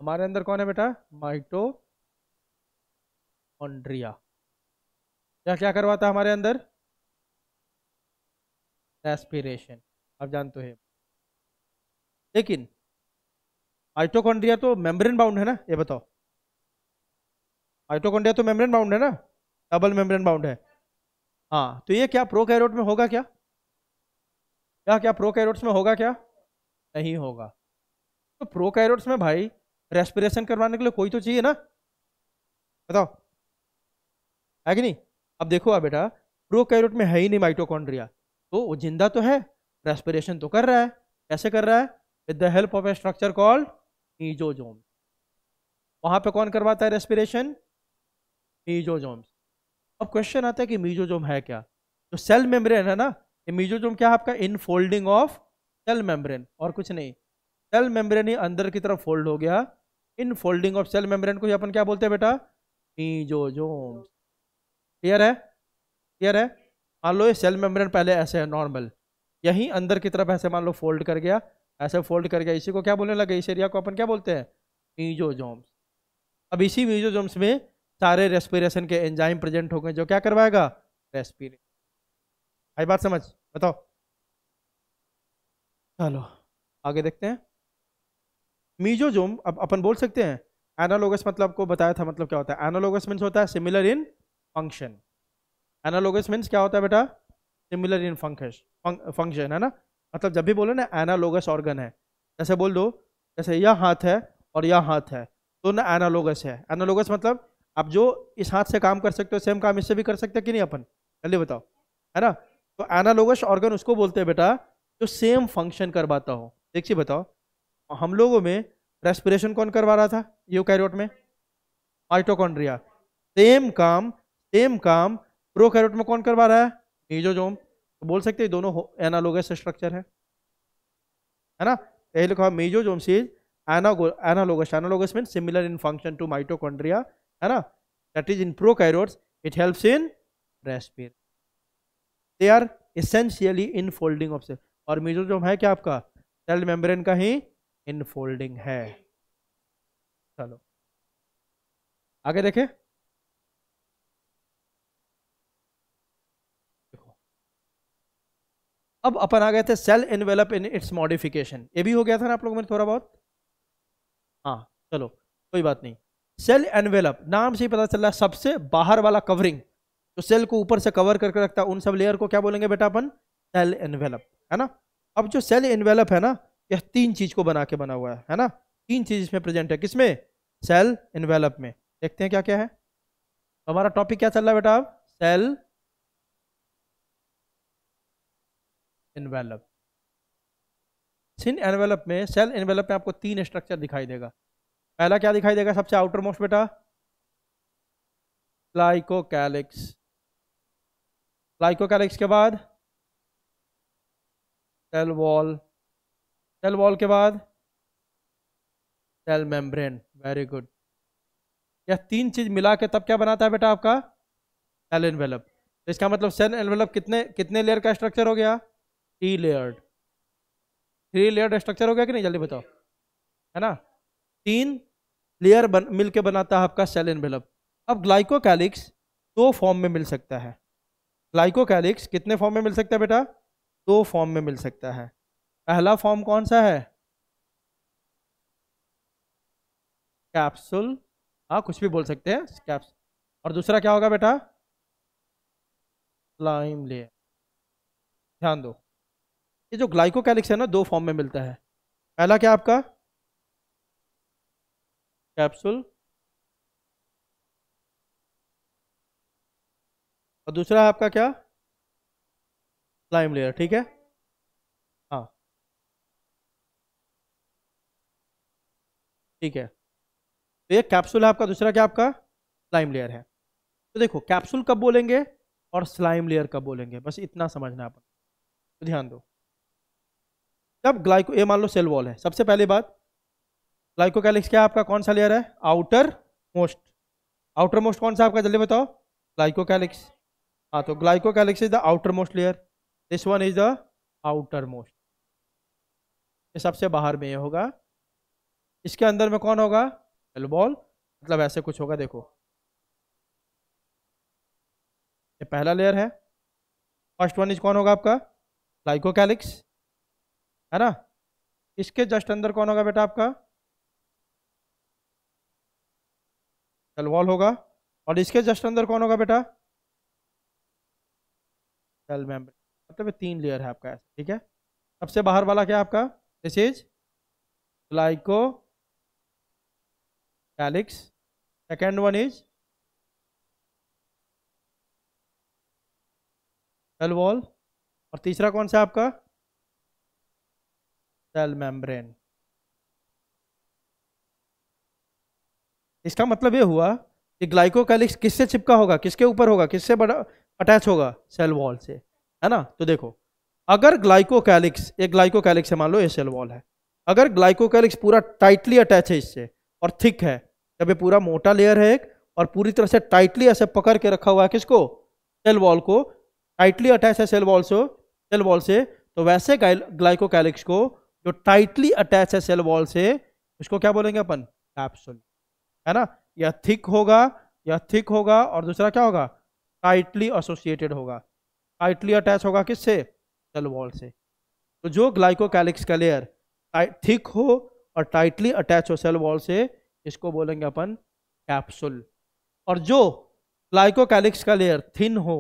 हमारे अंदर कौन है बेटा, माइटोकॉन्ड्रिया। क्या क्या करवाता है हमारे अंदर, रेस्पिरेशन, आप जानते हो। लेकिन माइटोकॉन्ड्रिया तो मेम्ब्रेन बाउंड है ना, ये बताओ, माइटोकॉन्ड्रिया तो मेम्ब्रेन बाउंड है ना, डबल मेम्ब्रेन बाउंड है। हाँ, तो ये क्या प्रोकैरियोट में होगा क्या, क्या क्या प्रोकैरियोट्स में होगा क्या, नहीं होगा। तो प्रोकैरियोट्स में भाई रेस्पिरेशन करवाने के लिए कोई तो चाहिए ना, बताओ, है कि नहीं। अब देखो आप बेटा, प्रोकैरियोट में है ही नहीं माइटोकॉन्ड्रिया, तो वो जिंदा तो है, रेस्पिरेशन तो कर रहा है, कैसे कर रहा है, with the help of A structure called mesosome. वहां पे कौन करवाता है रेस्पिरेशन, मीजोजोम्स। अब क्वेश्चन आता है कि मीजोजोम है क्या? जो सेल मेम्ब्रेन है ना, ये मीजोजोम क्या है आपका? इनफोल्डिंग ऑफ सेल मेम्ब्रेन, और कुछ नहीं। सेल मेम्ब्रेन ही अंदर की तरफ फोल्ड हो गया, इनफोल्डिंग ऑफ सेल मेम्ब्रेन को ही अपन क्या बोलते हैं बेटा? मीजोजोम। क्लियर है? क्लियर है? मान लो ये सेल मेम्ब्रेन पहले ऐसे है नॉर्मल, यही अंदर की तरफ ऐसे मान लो फोल्ड कर गया, ऐसे फोल्ड कर गया, इसी को क्या बोलने लगे? इस एरिया को अपन क्या बोलते हैं? मीजोजोम्स। अब इसी मीजोजोम्स में सारे रेस्पिरेशन के एंजाइम प्रेजेंट हो गए, जो क्या करवाएगा? रेस्पिरेशन। आई बात समझ? बताओ। चलो आगे देखते हैं। मीजोजोम अब अपन बोल सकते हैं एनालोगस, मतलब को बताया था, मतलब क्या होता है एनालोगस? मीन्स होता है similar in function. Analogous means क्या होता है बेटा? सिमिलर इन फंक्शन है ना। मतलब जब भी बोलो ना एनालोगस ऑर्गन है, जैसे बोल दो, जैसे यह हाथ है और यह हाथ है, तो ना एनालोगस है। एनालोगस मतलब आप जो इस हाथ से काम कर सकते हो, सेम काम इससे भी कर सकते हैं कि नहीं अपन? जल्दी बताओ, है ना। तो एनालोगस ऑर्गन उसको बोलते हैं बेटा जो सेम फंक्शन करवाता हो। देखिए बताओ, हम लोगों में रेस्पिरेशन कौन करवा रहा था यूकैरियोट में? माइटोकॉन्ड्रिया। सेम काम प्रोकैरियोट में कौन करवा रहा है? मीजोजोम। तो बोल सकते हैं दोनों एनालोगस स्ट्रक्चर है ना। यही लिखा mesosome is analogous. Analogous mean similar in function to mitochondria, है ना। That is in prokaryotes it helps in respiration. They are essentially infolding of cell. और मीजोजोम है क्या आपका? सेल मेम्ब्रेन का ही इनफोल्डिंग है। चलो आगे देखें। देखो, अब अपन आ गए थे cell envelope in its modification. ये भी हो गया था ना आप लोगों में थोड़ा बहुत। हाँ चलो कोई बात नहीं। सेल एनवेलप नाम से ही पता चल रहा है सबसे बाहर वाला कवरिंग, जो सेल को ऊपर से कवर करके रखता है, उन सब लेयर को क्या बोलेंगे बेटा अपन? सेल एनवेलप, है ना। अब जो सेल एनवेलप है ना, यह तीन चीज को बना के बना हुआ है ना। तीन चीज इसमें प्रेजेंट है, किसमें? सेल एनवेलप में। देखते हैं क्या क्या है। हमारा टॉपिक क्या चल रहा है बेटा? अब सेल एनवेलप। सिन एनवेलप में, सेल एनवेलप में आपको तीन स्ट्रक्चर दिखाई देगा। पहला क्या दिखाई देगा सबसे आउटर मोस्ट बेटा? ग्लाइकोकैलिक्स। ग्लाइकोकैलिक्स के बाद सेल वॉल। सेल वॉल के बाद सेल मेम्ब्रेन। Very good. यह तीन चीज मिला के तब क्या बनाता है बेटा आपका? Cell envelope. तो इसका मतलब सेल एनवेलप कितने कितने लेयर का स्ट्रक्चर हो गया? 3 लेयर्ड। 3 लेयर्ड स्ट्रक्चर हो गया कि नहीं? जल्दी बताओ, है ना। 3 लेयर मिलके बनाता है आपका सेल एनवेलप। अब ग्लाइकोकैलिक्स दो फॉर्म में मिल सकता है। ग्लाइकोकैलिक्स कितने फॉर्म में मिल सकता है बेटा? दो फॉर्म में मिल सकता है। पहला फॉर्म कौन सा है? कैप्सूल। हाँ कुछ भी बोल सकते हैं कैप्सूल। और दूसरा क्या होगा बेटा? Slime layer. ध्यान दो, ये जो ग्लाइकोकैलिक्स है ना, दो फॉर्म में मिलता है। पहला क्या आपका? कैप्सूल। और दूसरा है आपका क्या? स्लाइम लेयर, ठीक है। हाँ ठीक है। तो ये कैप्सूल है आपका, दूसरा क्या आपका? स्लाइम लेयर है। तो देखो कैप्सूल कब बोलेंगे और स्लाइम लेयर कब बोलेंगे, बस इतना समझना है अपन। तो ध्यान दो, जब ग्लाइको, ये मान लो सेल वॉल है, सबसे पहली बात ग्लाइकोकैलिक्स क्या आपका कौन सा लेयर है? Outer most. आउटर मोस्ट कौन सा आपका, जल्दी बताओ? ग्लाइकोकैलिक्स। हाँ तो glycocalyx is the outer most layer, this one is the outer most. ये सबसे बाहर में ये होगा। इसके अंदर में कौन होगा? Cell wall. मतलब ऐसे कुछ होगा, देखो ये पहला लेयर है। फर्स्ट वन इज कौन होगा आपका? ग्लाइकोकैलिक्स, है ना। इसके जस्ट अंदर कौन होगा बेटा आपका? सेल वॉल होगा। और इसके जस्ट अंदर कौन होगा बेटा? Cell membrane. मतलब ये 3 लेयर है आपका ऐसा, ठीक है। सबसे बाहर वाला क्या आपका? This is glycocalyx. Second one is cell wall. और तीसरा कौन सा आपका? Cell membrane. इसका मतलब ये हुआ कि ग्लाइकोकैलिक्स किससे चिपका होगा, किसके ऊपर होगा, किससे बड़ा अटैच होगा, सेल वॉल से, है ना। तो देखो अगर ग्लाइकोकैलिक्स, एक ग्लाइकोकैलिक्स है, मान लो ये सेल वॉल है, अगर ग्लाइकोकैलिक्स पूरा टाइटली अटैच है इससे और थिक है, जब ये पूरा मोटा लेयर है एक और पूरी तरह से टाइटली ऐसे पकड़ के रखा हुआ है किसको, सेल वॉल को, टाइटली अटैच है सेल वॉल से, तो वैसे ग्लाइकोकैलिक्स को जो टाइटली अटैच है सेल वॉल से, उसको क्या बोलेंगे अपन, कैप्सूल, है ना। या थिक होगा और दूसरा क्या होगा, टाइटली एसोसिएटेड होगा, टाइटली अटैच होगा किससे, सेल वॉल से। तो जो ग्लाइकोकैलिक्स का लेयर थिक हो और टाइटली अटैच हो सेल वॉल से, इसको बोलेंगे अपन कैप्सूल। और जो ग्लाइकोकैलिक्स का लेयर थिन हो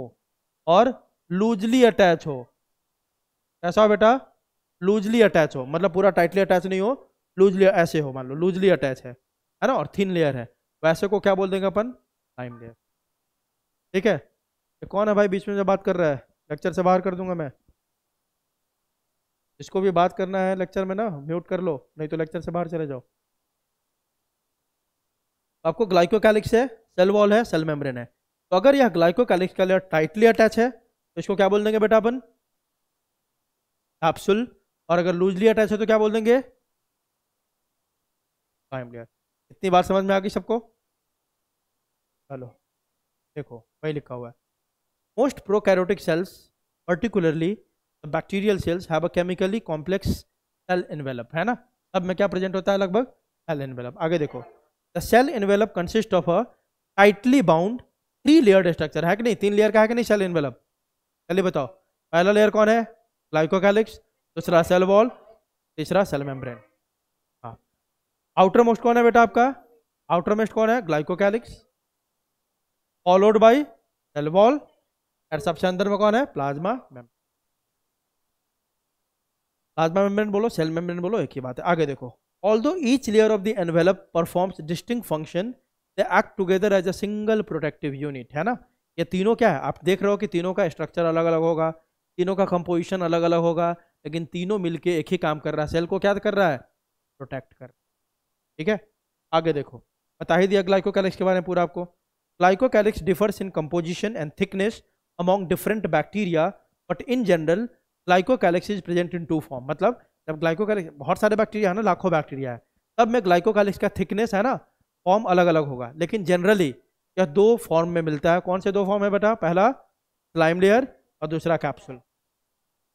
और लूजली अटैच हो, कैसा हो बेटा, लूजली अटैच हो, मतलब पूरा टाइटली अटैच नहीं हो, लूजली ऐसे हो, मान लो लूजली अटैच है ना, और थिन लेयर है, वैसे को क्या बोल देंगे अपन, स्लाइम लेयर। ठीक है। ये कौन है भाई बीच में जो बात कर रहा है, लेक्चर से बाहर कर दूंगा मैं। इसको भी बात करना है लेक्चर में ना, म्यूट कर लो, नहीं तो लेक्चर से बाहर चले जाओ। आपको ग्लाइकोकैलिक्स है, सेल वॉल है, सेल मेम्ब्रेन है, तो अगर यह ग्लाइकोकैलिक्स का लेयर टाइटली अटैच है तो इसको क्या बोल देंगे बेटा अपन, कैप्सूल। और अगर लूजली अटैच है तो क्या बोल देंगे, स्लाइम लेयर। इतनी बात समझ में आ गई सबको। चलो देखो वही लिखा हुआ है, most prokaryotic cells particularly bacterial cells have a chemically complex cell envelope, है ना। अब में क्या प्रेजेंट होता है, लगभग सेल एनवेलप। आगे देखो, the cell envelope consist of a tightly bound 3 layered structure, है कि नहीं, 3 लेयर का है कि नहीं सेल एनवेलप। चलिए बताओ, पहला लेयर कौन है, ग्लाइकोकैलिक्स, दूसरा सेल वॉल, तीसरा सेल मेम्ब्रेन। हाँ, आउटर मोस्ट कौन है बेटा आपका, आउटर मोस्ट कौन है, glycocalyx, followed by cell wall, और सबसे अंदर में कौन है, प्लाज्मा मेम्ब्रेन। प्लाज्मा मेम्ब्रेन बोलो, सेल मेम्ब्रेन बोलो, एक ही बात है। आगे देखो, although each layer of the envelope performs distinct function, they act together as a single protective unit, है ना। ये तीनों क्या है, आप देख रहे हो कि तीनों का स्ट्रक्चर अलग अलग होगा, तीनों का कंपोजिशन अलग अलग होगा, लेकिन तीनों मिलके एक ही काम कर रहा है, सेल को क्या कर रहा है, प्रोटेक्ट कर। ठीक है। आगे देखो, बता ही दिया ग्लाइकोकैलिक्स के बारे में पूरा आपको। Glycocalyx differs in composition and thickness among different bacteria, but in general glycocalyx is present in 2 form. मतलब जब ग्लाइकोकैलिक्स, बहुत सारे बैक्टीरिया है ना, लाखों बैक्टीरिया है, तब में ग्लाइकोकैलिक्स का थिकनेस है ना, फॉर्म अलग अलग होगा, लेकिन जनरली यह 2 फॉर्म में मिलता है। कौन से 2 फॉर्म है बेटा, पहला स्लाइम लेयर और दूसरा कैप्सूल।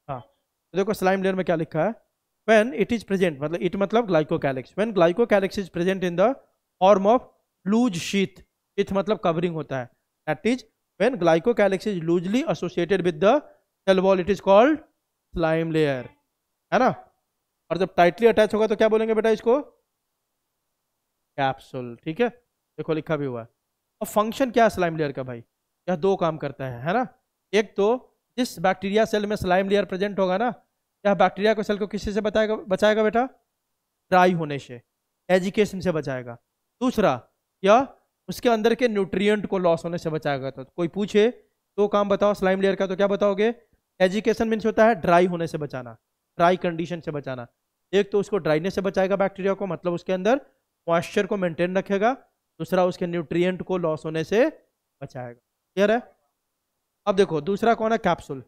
हाँ, तो देखो स्लाइम लेयर में क्या लिखा है, व्हेन इट इज प्रेजेंट, मतलब इट मतलब glycocalyx, when glycocalyx is present in the form of loose sheath, sheath मतलब कवरिंग होता है, that is when glycocalyx is loosely associated with the cell wall, it is called slime layer, है ना। और जब tightly attach होगा तो क्या बोलेंगे बेटा इसको, कैप्सूल। ठीक है, देखो लिखा भी हुआ है। और फंक्शन क्या है स्लाइम लेयर का भाई, यह 2 काम करता है ना। एक तो जिस बैक्टीरिया सेल में स्लाइम लेयर प्रेजेंट होगा ना, यह बैक्टीरिया को सेल को किसी से बचाएगा बेटा, ड्राई होने से, एजिकेशन से बचाएगा। दूसरा, यह उसके अंदर के न्यूट्रिएंट को लॉस होने से बचाएगा। तो कोई पूछे 2 काम बताओ स्लाइम लेयर का, तो क्या बताओगे, एजिकेशन मीन्स होता है ड्राई होने से बचाना, ड्राई कंडीशन से बचाना। एक तो उसको ड्राइनेस से बचाएगा बैक्टीरिया को, मतलब उसके अंदर मॉइस्चर को मेंटेन रखेगा, दूसरा उसके न्यूट्रिएंट को लॉस होने से बचाएगा। क्लियर है। अब देखो दूसरा कौन है, capsule.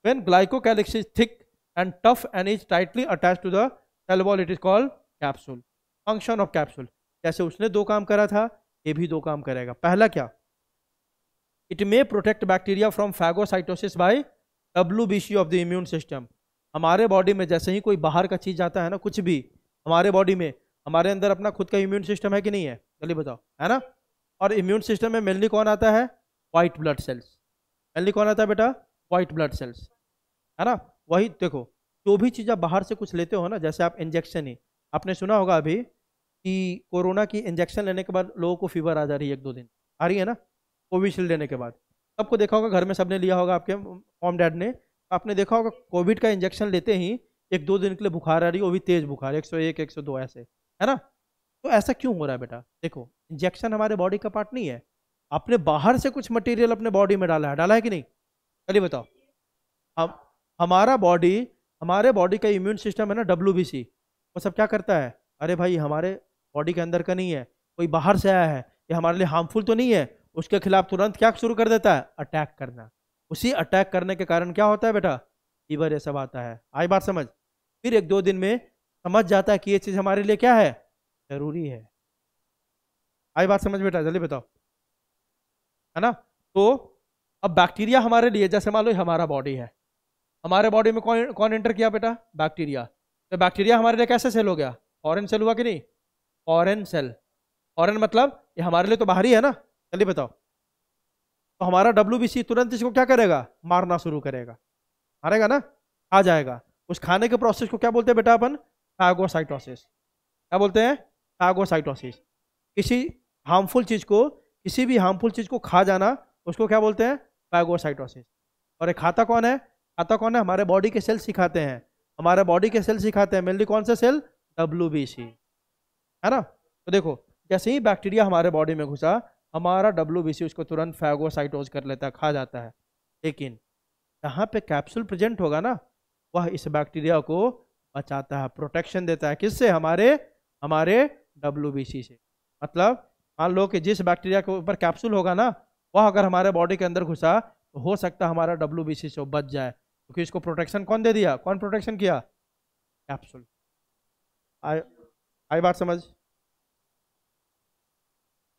When glycocalyx is thick and tough and is tightly attached to the cell wall, it is called capsule. Function of capsule, जैसे उसने 2 काम करा था, ये भी 2 काम करेगा। पहला क्या, it may protect bacteria from phagocytosis by WBC of the immune system. हमारे बॉडी में जैसे ही कोई बाहर का चीज आता है ना, कुछ भी हमारे बॉडी में, हमारे अंदर अपना खुद का इम्यून सिस्टम है कि नहीं है, चलिए बताओ, है ना। और इम्यून सिस्टम में मेनली कौन आता है, व्हाइट ब्लड सेल्स। मेनली कौन आता है बेटा, व्हाइट ब्लड सेल्स, है ना। वही देखो, जो भी चीज़ आप बाहर से कुछ लेते हो ना, जैसे आप इंजेक्शन ही, आपने सुना होगा अभी कि कोरोना की इंजेक्शन लेने के बाद लोगों को फीवर आ जा रही है, 1-2 दिन आ रही है ना, कोविशील्ड लेने के बाद। सबको देखा होगा, घर में सबने लिया होगा, आपके मॉम डैड ने, आपने देखा होगा कोविड का इंजेक्शन लेते ही 1-2 दिन के लिए बुखार आ रही है, वो भी तेज बुखार, 101 102 ऐसे, है ना। तो ऐसा क्यों हो रहा है बेटा, देखो इंजेक्शन हमारे बॉडी का पार्ट नहीं है, आपने बाहर से कुछ मटेरियल अपने बॉडी में डाला है कि नहीं, चलिए बताओ। हम हमारे बॉडी का इम्यून सिस्टम है ना, WBC, वो सब क्या करता है, अरे भाई हमारे बॉडी के अंदर का नहीं है, कोई बाहर से आया है, ये हमारे लिए हार्मफुल तो नहीं है, उसके खिलाफ तुरंत क्या शुरू कर देता है, अटैक करना। उसी अटैक करने के कारण क्या होता है बेटा, फीवर ये सब आता है। आई बात समझ। फिर एक दो दिन में समझ जाता है कि ये चीज हमारे लिए क्या है, जरूरी है। आई बात समझ बेटा, जल्दी बताओ, है ना। तो अब बैक्टीरिया हमारे लिए, जैसे मान लो हमारा बॉडी है, हमारे बॉडी में कौन कौन एंटर किया बेटा, बैक्टीरिया। तो बैक्टीरिया हमारे लिए कैसे सेल हो गया, फॉरेन सेल हुआ कि नहीं, फॉरेन सेल। फॉरेन मतलब ये हमारे लिए तो बाहरी है ना। जल्दी बताओ, तो हमारा WBC तुरंत इसको क्या करेगा, मारना शुरू करेगा, मारेगा ना, आ जाएगा। उस खाने के प्रोसेस को क्या बोलते हैं बेटा अपन, फैगोसाइटोसिस। क्या बोलते हैं, फैगोसाइटोसिस। किसी हार्मफुल चीज को, किसी भी हार्मफुल चीज को खा जाना, उसको क्या बोलते हैं, फैगोसाइटोसिस। और ये खाता कौन है, खाता कौन है, हमारे बॉडी के सेल सिखाते हैं। हमारे बॉडी के सेल सिखाते हैं मेनली कौन से सेल, WBC, है ना। तो देखो, जैसे ही बैक्टीरिया हमारे बॉडी में घुसा, हमारा WBC उसको तुरंत फैगोसाइटोज कर लेता है, खा जाता है। लेकिन जहाँ पे कैप्सूल प्रेजेंट होगा ना, वह इस बैक्टीरिया को बचाता है, प्रोटेक्शन देता है। किससे, हमारे हमारे WBC से। मतलब मान लो कि जिस बैक्टीरिया के ऊपर कैप्सूल होगा ना, वह अगर हमारे बॉडी के अंदर घुसा, तो हो सकता है हमारा WBC से बच जाए, क्योंकि इसको प्रोटेक्शन कौन दे दिया, कौन प्रोटेक्शन किया, कैप्सूल। आई आई बात समझ।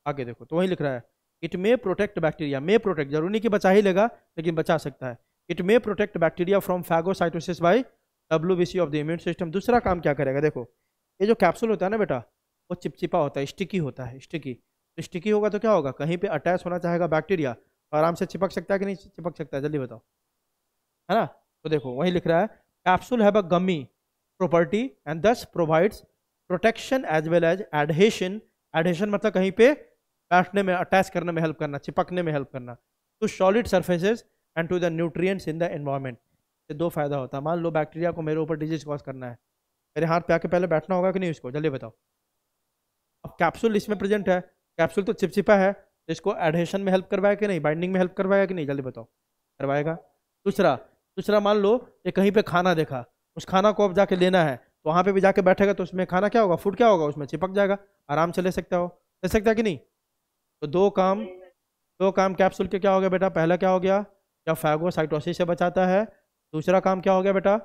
आगे देखो, तो वही लिख रहा है, it may protect bacteria, may protect, जरूरी नहीं कि बचा ही लेगा, लेकिन बचा सकता है। It may protect bacteria from phagocytosis by WBC of the immune system. दूसरा काम क्या करेगा, देखो ये जो कैप्सूल होता है ना बेटा, वो चिपचिपा होता है, स्टिकी होता है, स्टिकी। तो स्टिकी होगा तो क्या होगा, कहीं पे अटैच होना चाहेगा बैक्टीरिया, तो आराम से चिपक सकता है कि नहीं चिपक सकता है, जल्दी बताओ, है ना। तो देखो वही लिख रहा है, capsule have a gummy property and thus provides protection as well as adhesion. Adhesion मतलब कहीं पे बैठने में, अटैच करने में हेल्प करना, चिपकने में हेल्प करना, to solid surfaces and to the nutrients in the environment. से दो फायदा होता है। मान लो बैक्टीरिया को मेरे ऊपर डिजीज कॉज करना है, मेरे हाथ पे आके पहले बैठना होगा कि नहीं उसको, जल्दी बताओ। अब कैप्सूल इसमें प्रेजेंट है, कैप्सूल तो चिपचिपा है, तो इसको एडहेशन में हेल्प करवाएगा कि नहीं, बाइंडिंग में हेल्प करवाएगा कि नहीं, जल्दी बताओ, करवाएगा। दूसरा दूसरा मान लो ये कहीं पे खाना देखा, उस खाना को अब जाके लेना है, तो वहां पे भी जाके बैठेगा, तो उसमें खाना क्या होगा, फूड क्या होगा, उसमें चिपक जाएगा, आराम से ले सकता हो, ले सकता है कि नहीं। तो दो काम कैप्सूल के क्या हो गया बेटा, पहला क्या हो गया, क्या फैगोसाइटोसिस से बचाता है। दूसरा काम क्या हो गया बेटा,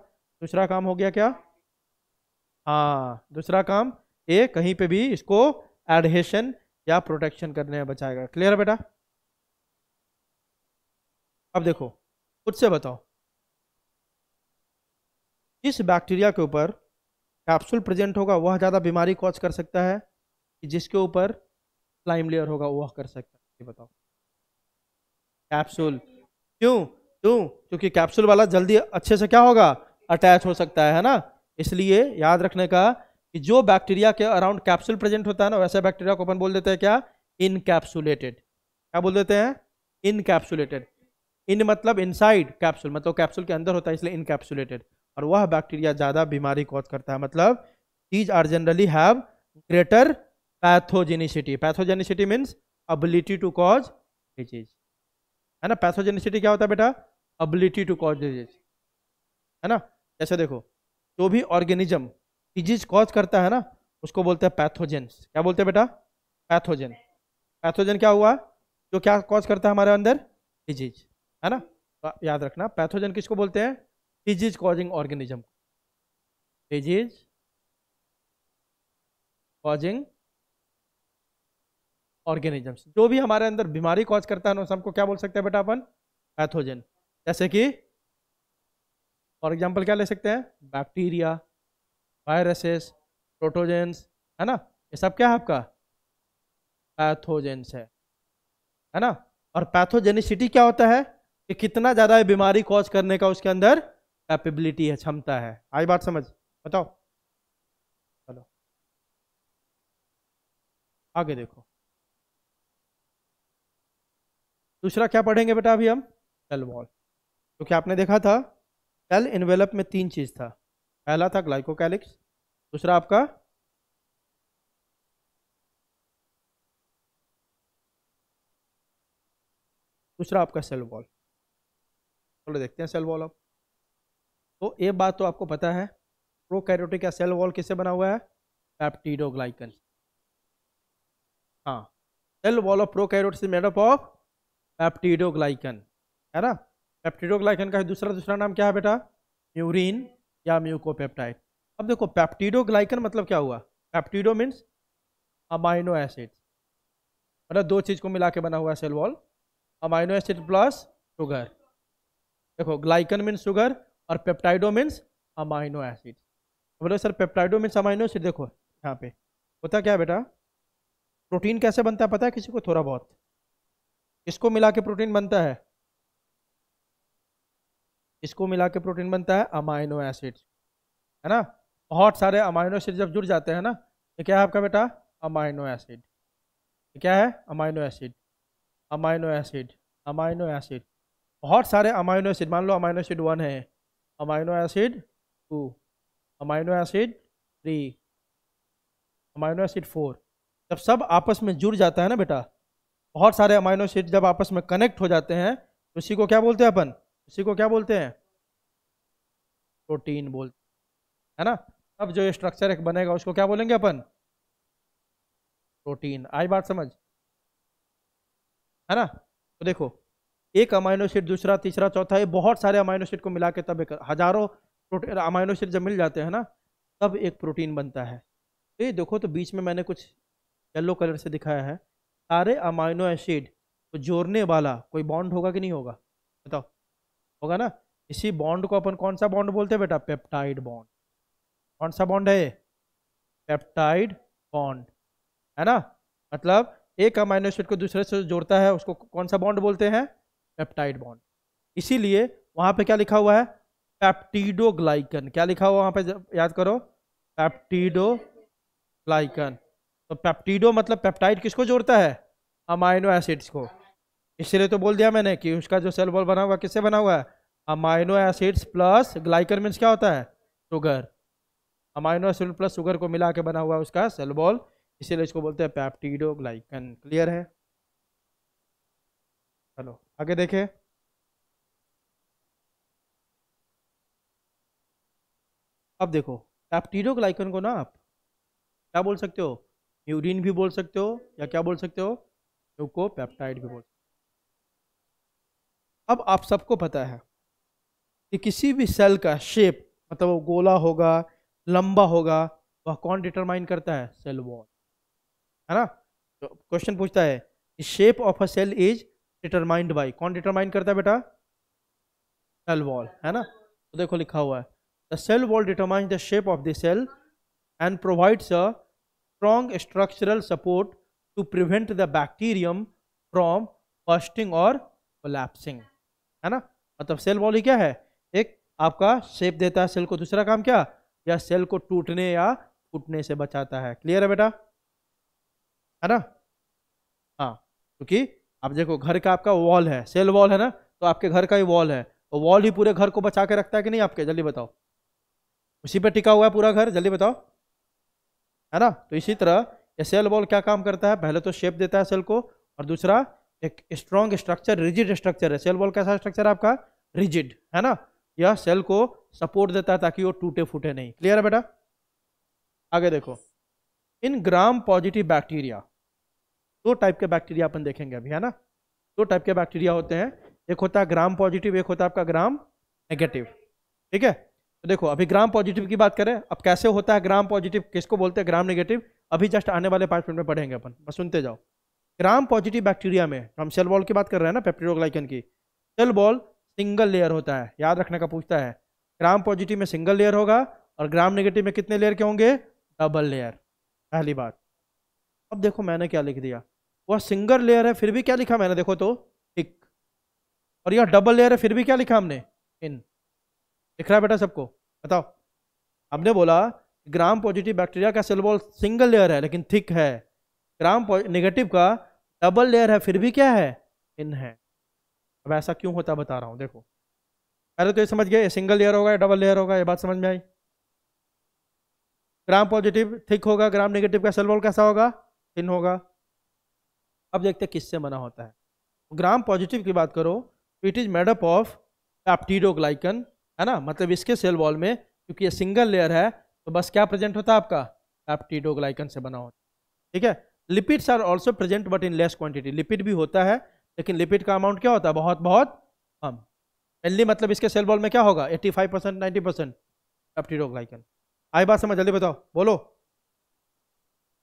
दूसरा काम हो गया क्या, हाँ दूसरा काम, ये कहीं पे भी इसको एडहेशन या प्रोटेक्शन करने में बचाएगा। क्लियर है बेटा। अब देखो, खुद से बताओ, जिस बैक्टीरिया के ऊपर कैप्सूल प्रेजेंट होगा वह ज़्यादा बीमारी कॉज कर सकता है, कि जिसके ऊपर स्लाइम लेयर होगा वह कर सकता है, ये बताओ। कैप्सूल। क्यों क्यों, क्योंकि कैप्सूल वाला जल्दी अच्छे से क्या होगा, अटैच हो सकता है ना। इसलिए याद रखने का कि जो बैक्टीरिया के अराउंड कैप्सूल प्रेजेंट होता है ना, वैसे बैक्टीरिया को अपन बोल देते हैं क्या, इनकैप्सुलेटेड। क्या बोल देते हैं, इनकैप्सुलेटेड। इन मतलब इनसाइड, कैप्सूल मतलब कैप्सूल के अंदर होता है, इसलिए इनकैप्सुलेटेड। और वह बैक्टीरिया ज्यादा बीमारी कॉज करता है, मतलब these are generally have greater pathogenicity। Pathogenicity means ability to cause disease, है ना। पैथोजेनिसिटी क्या होता है बेटा, ability to cause disease, है ना। जैसे देखो, जो भी ऑर्गेनिज्म डिजीज कॉज करता है ना, उसको बोलते हैं पैथोजेंस। क्या बोलते हैं बेटा, पैथोजन। पैथोजन क्या हुआ, जो क्या कॉज करता है हमारे अंदर, डिजीज, है ना। तो याद रखना, पैथोजन किसको बोलते हैं, disease causing organism, disease causing organisms. जो भी हमारे अंदर बीमारी कॉज करता है ना, सबको क्या बोल सकते हैं बेटा अपन, पैथोजन। जैसे कि फॉर एग्जांपल क्या ले सकते हैं, बैक्टीरिया, वायरसेस, प्रोटोजेंस, है ना। ये सब क्या है आपका, पैथोजेंस है ना। और पैथोजेनिसिटी क्या होता है, कि कितना ज्यादा बीमारी कॉज करने का उसके अंदर कैपेबिलिटी है, क्षमता है। आई बात समझ, बताओ। चलो आगे देखो, दूसरा क्या पढ़ेंगे बेटा अभी हम, सेल वॉल। तो क्या आपने देखा था, सेल इन्वेलप में तीन चीज था, पहला था ग्लाइकोकैलिक्स, दूसरा आपका सेल वॉल। चलो देखते हैं सेल वॉल अब। तो एक बात तो आपको पता है, प्रोकैरियोटिक का सेल वॉल किससे बना हुआ है, पेप्टिडोग्लाइकन। हाँ, cell wall of prokaryotes is made up of peptidoglycan, है ना। पेप्टिडोग्लाइकन का दूसरा नाम क्या है बेटा? म्यूरिन या म्यूकोपेप्टाइड। अब देखो पेप्टिडोग्लाइकन मतलब क्या हुआ? पेप्टिडो मीन्स अमाइनो एसिड, मतलब दो चीज को मिला के बना हुआ cell wall, amino acid plus sugar. देखो ग्लाइकन मीन्स शुगर और पेप्टाइडो मीन्स अमाइनो एसिड। बोलो sir peptido means amino acid, देखो यहाँ पे होता क्या है बेटा, प्रोटीन कैसे बनता है पता है किसी को? थोड़ा बहुत इसको मिला के प्रोटीन बनता है, इसको मिला के प्रोटीन बनता है अमाइनो एसिड, है ना। बहुत सारे अमाइनो एसिड जब जुड़ जाते हैं ना, ये क्या है आपका बेटा? Amino acid. ये क्या है? Amino acid, amino acid, amino acid. बहुत सारे अमाइनो एसिड, मान लो अमाइनो एसिड 1 है, amino acid 2, amino acid 3, amino acid 4। जब सब आपस में जुड़ जाता है ना बेटा, बहुत सारे अमाइनो एसिड जब आपस में कनेक्ट हो जाते हैं तो उसी को क्या बोलते हैं अपन? उसी को क्या बोलते हैं? प्रोटीन बोलते हैं, है ना। अब जो ये स्ट्रक्चर एक बनेगा उसको क्या बोलेंगे अपन? प्रोटीन। आई बात समझ, है ना। तो देखो एक अमाइनो एसिड, दूसरा, तीसरा, चौथा, ये बहुत सारे अमाइनो एसिड को मिला के तब एक हजारों अमाइनो एसिड जब मिल जाते हैं ना, तब एक प्रोटीन बनता है। तो ये देखो, तो बीच में मैंने कुछ येलो कलर से दिखाया है, सारे अमाइनो एसिड को जोड़ने वाला कोई बॉन्ड होगा कि नहीं होगा? बताओ, होगा ना। इसी बॉन्ड को अपन कौन सा बॉन्ड बोलते हैं बेटा? Peptide bond. कौन सा बॉन्ड है? पेप्टाइड बॉन्ड, है ना। मतलब एक अमाइनो एसिड को दूसरे से जोड़ता है उसको कौन सा बॉन्ड बोलते हैं? Peptide bond. इसीलिए वहां पे क्या लिखा हुआ है? पेप्टिडोग्लाइकन। क्या लिखा हुआ वहां पे? याद करो, पेप्टिडोग्लाइकन। तो पेप्टिडो मतलब पेप्टाइड किसको जोड़ता है? अमाइनो एसिड्स को। इसलिए तो बोल दिया मैंने कि उसका जो सेल वॉल बना हुआ किससे बना हुआ है? Amino acids plus glycan means क्या होता है? Sugar. Amino acid plus sugar को मिला के बना हुआ उसका सेल वॉल, इसीलिए इसको बोलते हैं पेप्टिडोग्लाइकन। क्लियर है? चलो आगे देखें। अब देखो पेप्टिडोग्लाइकन को ना आप क्या बोल सकते हो? म्यूरिन भी बोल सकते हो, या क्या बोल सकते हो? म्यूकोपेप्टाइड भी बोल सकते हो। अब आप सबको पता है कि किसी भी सेल का शेप, मतलब वो गोला होगा, लंबा होगा, वह कौन डिटरमाइन करता है? सेल वॉल, है ना। तो क्वेश्चन पूछता है shape of a cell is determined by, कौन डिटरमाइन करता है बेटा? सेल वॉल, है ना। तो देखो लिखा हुआ है the cell wall determines the shape of the cell and provides a strong structural support to prevent the bacterium from bursting or collapsing, है ना। मतलब सेल वॉल ही क्या है? एक आपका शेप देता है सेल को, दूसरा काम क्या? या सेल को टूटने या फूटने से बचाता है। क्लियर है बेटा? है ना। हाँ, क्योंकि अब देखो घर का आपका वॉल है, सेल वॉल है ना, तो आपके घर का ही वॉल है, तो वॉल ही पूरे घर को बचा के रखता है कि नहीं आपके? जल्दी बताओ, उसी पे टिका हुआ है पूरा घर, जल्दी बताओ, है ना। तो इसी तरह ये सेल वॉल क्या काम करता है? पहले तो शेप देता है सेल को, और दूसरा एक स्ट्रॉन्ग स्ट्रक्चर, रिजिड स्ट्रक्चर है। सेल वॉल कैसा स्ट्रक्चर है आपका? रिजिड, है ना। यह सेल को सपोर्ट देता है ताकि वो टूटे फूटे नहीं। क्लियर है बेटा? आगे देखो, इन ग्राम पॉजिटिव बैक्टीरिया, दो टाइप के बैक्टीरिया अपन देखेंगे अभी, है ना। दो टाइप के बैक्टीरिया होते हैं, एक होता है ग्राम पॉजिटिव, एक होता है आपका ग्राम नेगेटिव। ठीक है, तो देखो अभी ग्राम पॉजिटिव की बात करें, अब कैसे होता है ग्राम पॉजिटिव, किसको बोलते हैं ग्राम नेगेटिव, अभी जस्ट आने वाले 5 मिनट में पढ़ेंगे अपन, बस सुनते जाओ। ग्राम पॉजिटिव बैक्टीरिया में हम सेल वॉल की बात कर रहे हैं ना, पेप्टिडोग्लाइकन की। सेल वॉल सिंगल लेयर होता है, याद रखने का पूछता है। ग्राम पॉजिटिव में सिंगल लेयर होगा, और ग्राम नेगेटिव में कितने लेयर के होंगे? डबल लेयर, पहली बात। अब देखो मैंने क्या लिख दिया, वह सिंगल लेयर है फिर भी क्या लिखा मैंने? देखो तो थिक, और यह डबल लेयर है फिर भी क्या लिखा हमने? इन। दिख रहा है बेटा सबको? बताओ, हमने बोला ग्राम पॉजिटिव बैक्टीरिया का सेल वॉल सिंगल लेयर है लेकिन थिक है, ग्राम नेगेटिव का डबल लेयर है फिर भी क्या है? इन है। अब ऐसा क्यों होता बता रहा हूं, देखो पहले तो ये समझ गए सिंगल लेयर होगा या डबल लेयर होगा, ये बात समझ में आई। ग्राम पॉजिटिव थिक होगा, ग्राम नेगेटिव का सेल वॉल कैसा होगा? थिन होगा। अब देखते हैं किससे बना होता है। ग्राम पॉजिटिव की बात करो, it is made up of peptidoglycan, है ना। मतलब इसके सेल वॉल में क्योंकि ये सिंगल लेयर है तो बस क्या प्रेजेंट होता है आपका? पेप्टिडोग्लाइकन से बना होता है। ठीक है, lipids are also present but in less quantity, lipid भी होता है लेकिन लिपिड का अमाउंट क्या होता है, बहुत बहुत कम। मेनली मतलब इसके सेल वॉल में क्या होगा, 85% 90% पेप्टिडोग्लाइकन। आई बात समझ, जल्दी बताओ, बोलो।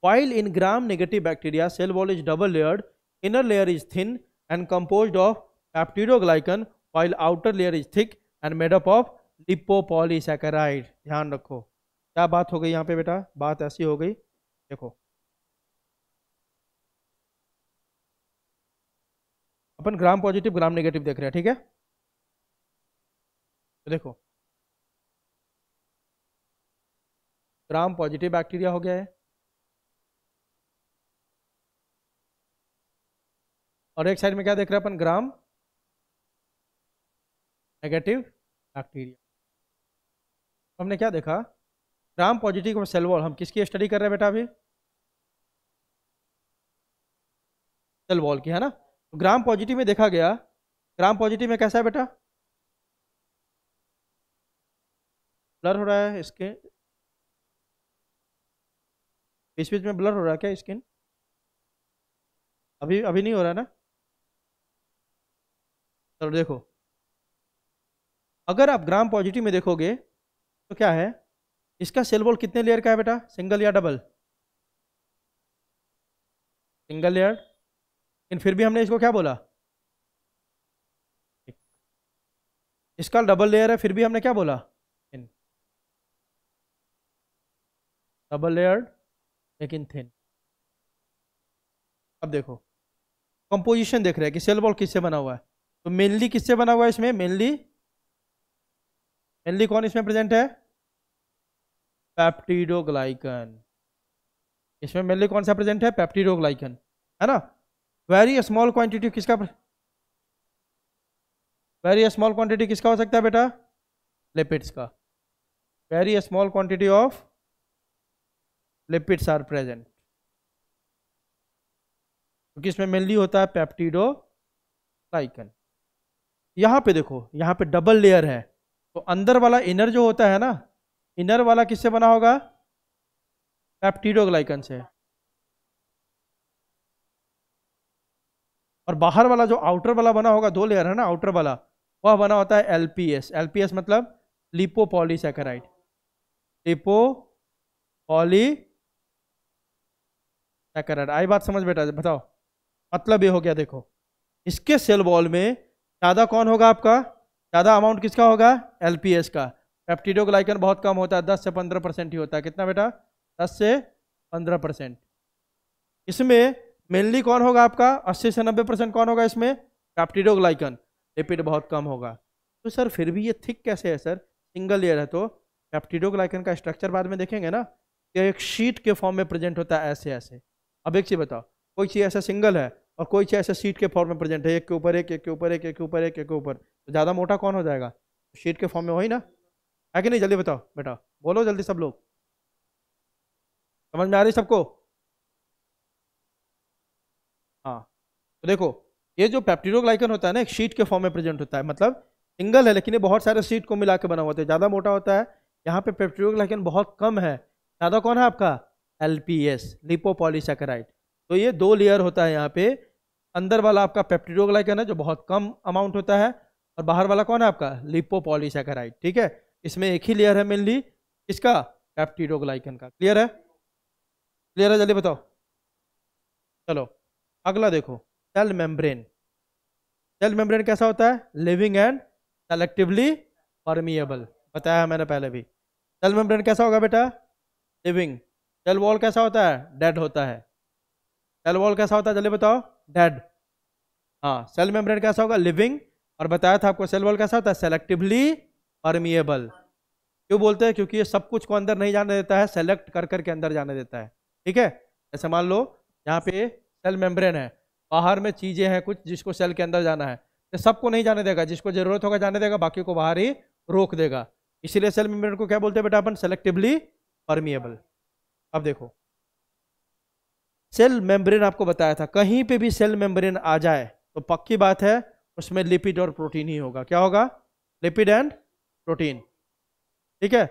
While in gram-negative bacteria, cell wall is double-layered. Inner layer is thin and composed of peptidoglycan, while outer layer is thick and made up of lipopolysaccharide. ध्यान रखो, क्या बात हो गई यहाँ पे बेटा, बात ऐसी हो गई, देखो अपन ग्राम पॉजिटिव ग्राम नेगेटिव देख रहे हैं, ठीक है। तो देखो ग्राम पॉजिटिव बैक्टीरिया हो गया है और एक साइड में क्या देख रहे हैं अपन, ग्राम नेगेटिव बैक्टीरिया। हमने क्या देखा, ग्राम पॉजिटिव और सेल वॉल, हम किसकी स्टडी कर रहे हैं बेटा अभी, सेल वॉल की, है ना। तो ग्राम पॉजिटिव में देखा गया, ग्राम पॉजिटिव में कैसा है बेटा, ब्लर हो रहा है इसके बीच बीच में, ब्लर हो रहा है क्या स्किन, अभी अभी नहीं हो रहा है ना। चलो देखो, अगर आप ग्राम पॉजिटिव में देखोगे तो क्या है, इसका सेल वॉल कितने लेयर का है बेटा, सिंगल या डबल, सिंगल लेयर। लेकिन फिर भी हमने इसको क्या बोला, इसका डबल लेयर है, फिर भी हमने क्या बोला, डबल लेयर्ड लेकिन थिन। अब देखो कंपोजिशन देख रहे हैं कि सेल वॉल किससे बना हुआ है, तो मेनली किससे बना हुआ है इसमें, मेनली मेनली कौन इसमें प्रेजेंट है, पेप्टिडोग्लाइकन। इसमें मेनली कौन सा प्रेजेंट है, पेप्टिडोग्लाइकन, है ना। वेरी स्मॉल क्वांटिटी किसका, वेरी स्मॉल क्वांटिटी किसका हो सकता है बेटा, लिपिड्स का। Very small quantity of lipids are present, क्योंकि इसमें मेनली होता है पेप्टिडोग्लाइकन। यहां पे देखो, यहां पे डबल लेयर है, तो अंदर वाला इनर जो होता है ना, इनर वाला किससे बना होगा, पेप्टिडोग्लाइकन से, और बाहर वाला जो आउटर वाला बना होगा, दो लेयर है ना आउटर वाला, वह बना होता है एलपीएस। एलपीएस मतलब लिपोपॉलीसैकेराइड, लिपोपॉलीसैकेराइड। आई बात समझ बेटा, बताओ मतलब ये हो गया। देखो इसके सेल वॉल में ज्यादा कौन होगा आपका, ज्यादा अमाउंट किसका होगा, एलपीएस का। पेप्टिडोग्लाइकन बहुत कम होता है, 10 से 15% ही होता है, कितना बेटा, 10 से 15%। इसमें मेनली कौन होगा आपका, 80 से 90% कौन होगा इसमें, पेप्टिडोग्लाइकन। लिपिड बहुत कम होगा। तो सर फिर भी ये थिक कैसे है सर, सिंगल लेयर है। तो पेप्टिडोग्लाइकन का स्ट्रक्चर बाद में देखेंगे ना, कि एक शीट के फॉर्म में प्रेजेंट होता है ऐसे ऐसे। अब एक चीज बताओ, कोई चीज ऐसा सिंगल है और कोई चीज ऐसे शीट के फॉर्म में प्रेजेंट है, एक के ऊपर एक, एक के ऊपर एक, एक के ऊपर एक, एक के ऊपर, तो ज्यादा मोटा कौन हो जाएगा, शीट के फॉर्म में, वही ना, है कि नहीं। जल्दी बताओ बेटा, बोलो जल्दी सब लोग, समझ में आ रही सबको। हाँ तो देखो, ये जो पेप्टिडोग्लाइकन होता है ना, एक शीट के फॉर्म में प्रेजेंट होता है, मतलब सिंगल है लेकिन ये बहुत सारे शीट को मिला के बना हुआ है, ज्यादा मोटा होता है। यहाँ पे पेप्टिडोग्लाइकन बहुत कम है, ज्यादा कौन है आपका, एलपीएस, लिपोपॉलीसैकेराइड। तो ये दो लेयर होता है यहाँ पे, अंदर वाला आपका पेप्टिडोग्लाइकन है जो बहुत कम अमाउंट होता है, और बाहर वाला कौन है आपका, लिपोपॉलीसैकेराइड, ठीक है। इसमें एक ही लेयर है मेनली किसका, पेप्टिडोग्लाइकन का। क्लियर है, क्लियर है, जल्दी बताओ। चलो अगला देखो, सेल मेम्ब्रेन। सेल मेम्ब्रेन कैसा होता है, लिविंग एंड सेलेक्टिवली परमिएबल, बताया मैंने पहले भी। सेल मेम्ब्रेन कैसा होगा बेटा, लिविंग। सेल वॉल कैसा होता है, डेड होता है। सेल वॉल कैसा होता है, जल्दी बताओ, डेड। हाँ, सेल मेम्ब्रेन कैसा होगा, लिविंग। और बताया था आपको सेल वॉल कैसा होता है, सेलेक्टिवली परमिएबल। क्यों बोलते हैं, क्योंकि ये सब कुछ को अंदर नहीं जाने देता है, सेलेक्ट कर करके अंदर जाने देता है, ठीक है। जैसे मान लो यहाँ पे सेल मेम्ब्रेन है, बाहर में चीजें हैं कुछ जिसको सेल के अंदर जाना है, तो सबको नहीं जाने देगा, जिसको जरूरत होगा जाने देगा, बाकी को बाहर ही रोक देगा। इसीलिए सेल मेम्ब्रेन को क्या बोलते हैं बेटा अपन, सेलेक्टिवली परमिएबल। अब देखो सेल मेम्ब्रेन आपको बताया था, कहीं पे भी सेल मेम्ब्रेन आ जाए तो पक्की बात है उसमें लिपिड और प्रोटीन ही होगा। क्या होगा, लिपिड एंड प्रोटीन, ठीक है।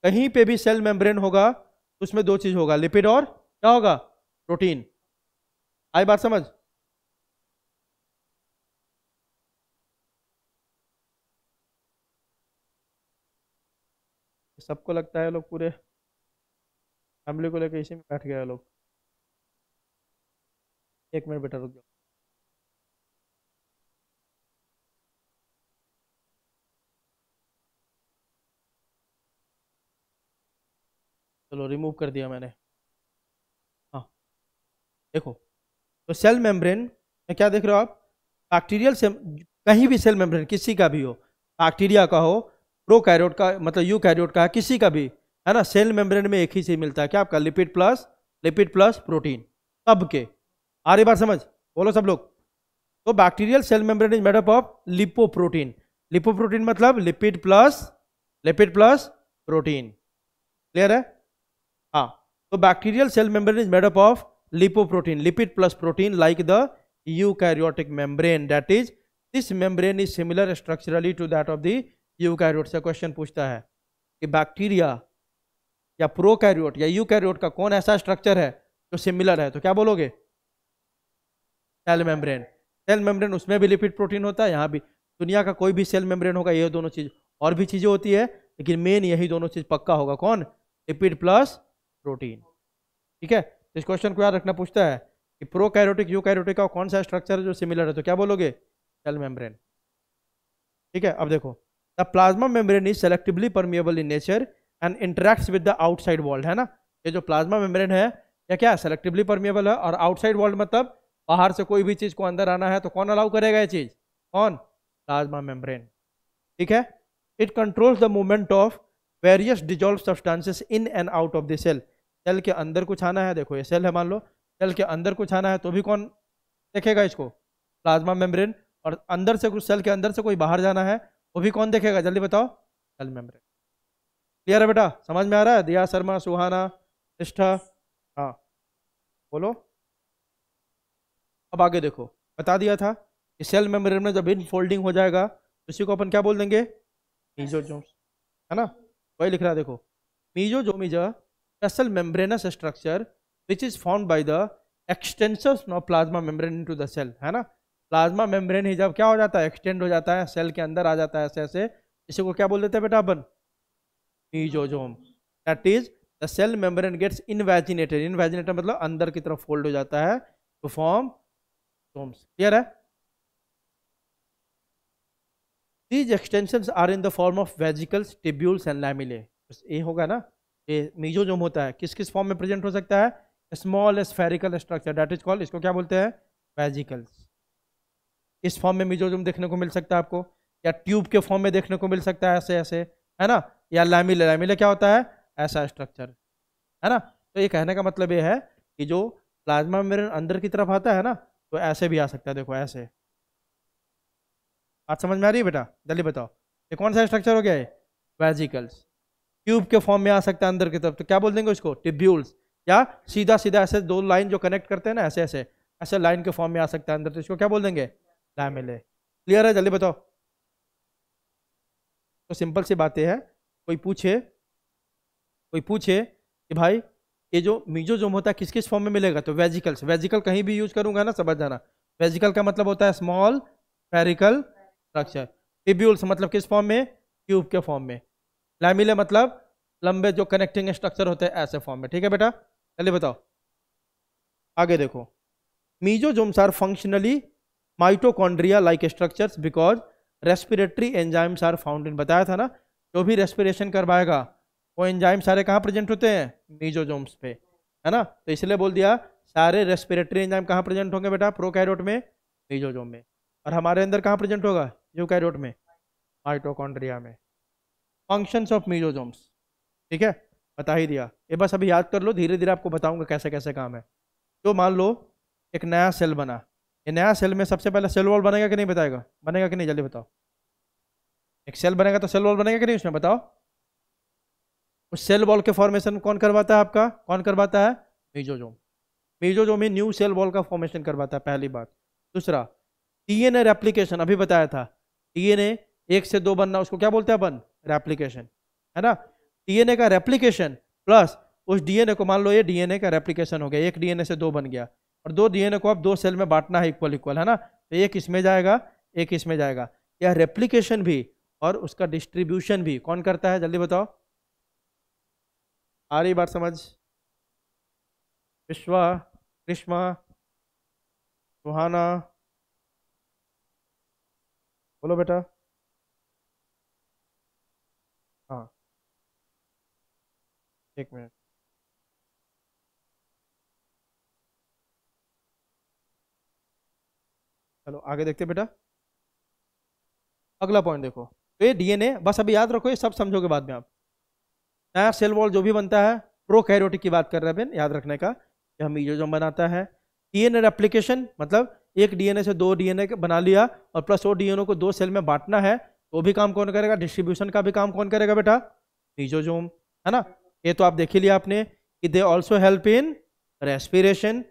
कहीं पे भी सेल मेम्ब्रेन होगा तो उसमें दो चीज होगा, लिपिड और क्या होगा, प्रोटीन। आई बात समझ? सबको लगता है लोग पूरे फैमिली को लेकर इसी में बैठ गए हैं लोग। एक मिनट बेटा रुक जाओ। चलो रिमूव कर दिया मैंने। हाँ देखो, तो सेल मेम्ब्रेन में क्या देख रहे हो आप? बैक्टीरियल से कहीं भी सेल मेम्ब्रेन किसी का भी हो, बैक्टीरिया का हो, प्रोकैरियोट का मतलब यूकैरियोट का, किसी का भी, है ना, सेल मेम्ब्रेन में एक ही चीज मिलता है, क्या आपका? लिपिड प्लस प्रोटीन, सबके। आ रही बात समझ? बोलो सब लोग। तो bacterial cell membrane is made up of lipoprotein. Lipoprotein मतलब लिपिड प्लस प्रोटीन। क्लियर है? हाँ। तो bacterial cell membrane is made up of lipoprotein, lipid plus protein, like the eukaryotic membrane. That is, this membrane is similar structurally to that of the eukaryote. से question पूछता है कि bacteria या prokaryote या eukaryote का कौन ऐसा structure है जो सिमिलर है, तो क्या बोलोगे? Cell membrane. सेल मेम्ब्रेन, उसमें भी लिपिड प्रोटीन होता है, यहाँ भी। दुनिया का कोई भी सेल मेम्ब्रेन होगा, ये दोनों चीज, और भी चीजें होती है, लेकिन मेन यही दोनों चीज पक्का होगा। कौन? Lipid plus protein. ठीक है? इस क्वेश्चन को याद रखना, पूछता है कि प्रोकैरियोटिक यूकैरियोटिक का कौन सा स्ट्रक्चर है जो सिमिलर है, तो क्या बोलोगे? Cell membrane. ठीक है? अब देखो, the plasma membrane is selectively permeable in nature and interacts with the outside world, है ना। ये जो प्लाज्मा मेम्ब्रेन है, या क्या सेलेक्टिवली परमिएबल है, और आउटसाइड वर्ल्ड मतलब बाहर से कोई भी चीज को अंदर आना है तो कौन अलाउ करेगा ये चीज? कौन? Plasma membrane. ठीक है? It controls the movement of various dissolve substances in and out of the cell. Cell के अंदर कुछ आना है, देखो ये सेल है मान लो, सेल के अंदर कुछ आना है तो भी कौन देखेगा इसको? Plasma membrane. और अंदर से कुछ, सेल के अंदर से कोई बाहर जाना है वो भी कौन देखेगा? जल्दी बताओ। Cell membrane. क्लियर है बेटा? समझ में आ रहा है? दिया, शर्मा, सुहाना, निष्ठा? हाँ बोलो। अब आगे देखो, बता दिया था कि सेल मेम्ब्रेन में जब इनफोल्डिंग हो जाएगा तो इसी को अपन क्या बोल देंगे? मीजोजोम्स, है ना। वही लिख रहा है देखो, mesosome is a special membranous structure which is formed by the extensions of plasma membrane into the cell, है ना। प्लाज्मा मेम्ब्रेन ही जब क्या हो जाता है? एक्सटेंड हो जाता है, सेल के अंदर आ जाता है ऐसे ऐसे, इसी को क्या बोल देते हैं बेटा अपन? Mesosome. That is the cell membrane gets invaginated. Invaginated मतलब अंदर की तरफ फोल्ड हो जाता है टू फॉर्म सोम्स। क्लियर है? These extensions are in the form of vesicles, tubules and lamellae। ये होगा ना, ये मीजोजोम होता है, किस किस फॉर्म में प्रेजेंट हो सकता है? Small spherical structure, that is called, इसको क्या बोलते हैं? वेजिकल्स। इस फॉर्म में मीजोजोम देखने को मिल सकता है आपको, या ट्यूब के फॉर्म में देखने को मिल सकता है ऐसे ऐसे, है ना। या लैमिले, लैमिले क्या होता है? ऐसा स्ट्रक्चर, है ना। तो ये कहने का मतलब ये है कि जो प्लाज्मा मेम्ब्रेन अंदर की तरफ आता है ना, तो ऐसे भी आ सकता है, देखो ऐसे। बात समझ में आ रही है बेटा? जल्दी बताओ, ये कौन सा स्ट्रक्चर हो गया है? वेजिकल्स। ट्यूब के फॉर्म में आ सकता है अंदर की तरफ, तो क्या बोल देंगे उसको? टिब्यूल्स। या सीधा सीधा ऐसे दो लाइन जो कनेक्ट करते हैं ना, ऐसे ऐसे ऐसे लाइन के फॉर्म में आ सकता है अंदर, तो इसको क्या बोल देंगे? लैमेले। क्लियर है? जल्दी बताओ। तो सिंपल सी बातें है, कोई पूछे कि भाई ये जो मीजोजोम होता है किस किस फॉर्म में मिलेगा, तो वेजिकल्स। वेजिकल कहीं भी यूज करूंगा ना, समझ जाना, वेजिकल का मतलब होता है स्मॉल स्फेरिकल स्ट्रक्चर। टिब्यूल्स मतलब किस फॉर्म में? ट्यूब के फॉर्म में। लैमिले मतलब लंबे जो कनेक्टिंग स्ट्रक्चर होते हैं ऐसे फॉर्म में। ठीक है बेटा? चलिए बताओ आगे देखो, mesosomes are functionally mitochondria like structures because respiratory enzymes are found in. बताया था ना, जो भी रेस्पिरेशन करवाएगा वो एंजाइम सारे कहाँ प्रेजेंट होते हैं? मीजोजोम्स पे, है ना। तो इसलिए बोल दिया सारे रेस्पिरेटरी एंजाइम कहाँ प्रेजेंट होंगे बेटा? प्रोकैरियोट में, मीजोजोम में। और हमारे अंदर कहाँ प्रेजेंट होगा? यूकैरियोट में, माइटोकॉन्ड्रिया में। फंक्शंस ऑफ मीजोजोम्स, ठीक है, बता ही दिया। ये बस अभी याद कर लो, धीरे धीरे आपको बताऊंगा कैसे कैसे काम है। तो मान लो एक नया सेल बना, ये नया सेल में सबसे पहले सेल वॉल बनेगा कि नहीं? बताएगा, बनेगा कि नहीं? जल्दी बताओ। एक सेल बनेगा तो सेल वॉल बनेगा कि नहीं उसमें? बताओ। उस सेल वॉल के फॉर्मेशन कौन करवाता है आपका? कौन करवाता है? मीजोजोम। मीजोजोम ही न्यू सेल वॉल का फॉर्मेशन करवाता है, पहली बात। दूसरा, डीएनए रेप्लिकेशन, अभी बताया था, डीएनए 1 से 2 बनना, उसको क्या बोलते हैं अपन? रेप्लिकेशन, है ना। डीएनए का रेप्लिकेशन प्लस उस डीएनए को, मान लो ये डीएनए का रेप्लिकेशन हो गया, एक डीएनए से 2 बन गया, और दो डीएनए को अब दो सेल में बांटना है इक्वल इक्वल, है ना, तो एक इसमें जाएगा एक इसमें जाएगा। यह रेप्लिकेशन भी और उसका डिस्ट्रीब्यूशन भी कौन करता है, जल्दी बताओ। आ रही बात समझ? विश्वा, ग्रीष्मा, सुहाना, बोलो बेटा। हाँ, एक मिनट। चलो आगे देखते हैं बेटा। अगला पॉइंट देखो, तो ये डीएनए, बस अभी याद रखो, ये सब समझोगे बाद में आप। नया सेल वॉल जो भी बनता है, प्रोकैरियोटिक की बात कर रहे हैं बेन, याद रखने का, कि हम मेसोजोम बनाता है। डीएनए रेप्लिकेशन मतलब एक डीएनए से दो डीएनए बना लिया और प्लस वो डीएनए को दो सेल में बांटना है, तो भी काम कौन करेगा? डिस्ट्रीब्यूशन का भी काम कौन करेगा बेटा? मेसोजोम, है ना। ये तो आप देख ही लिया आपने कि they also help in respiration,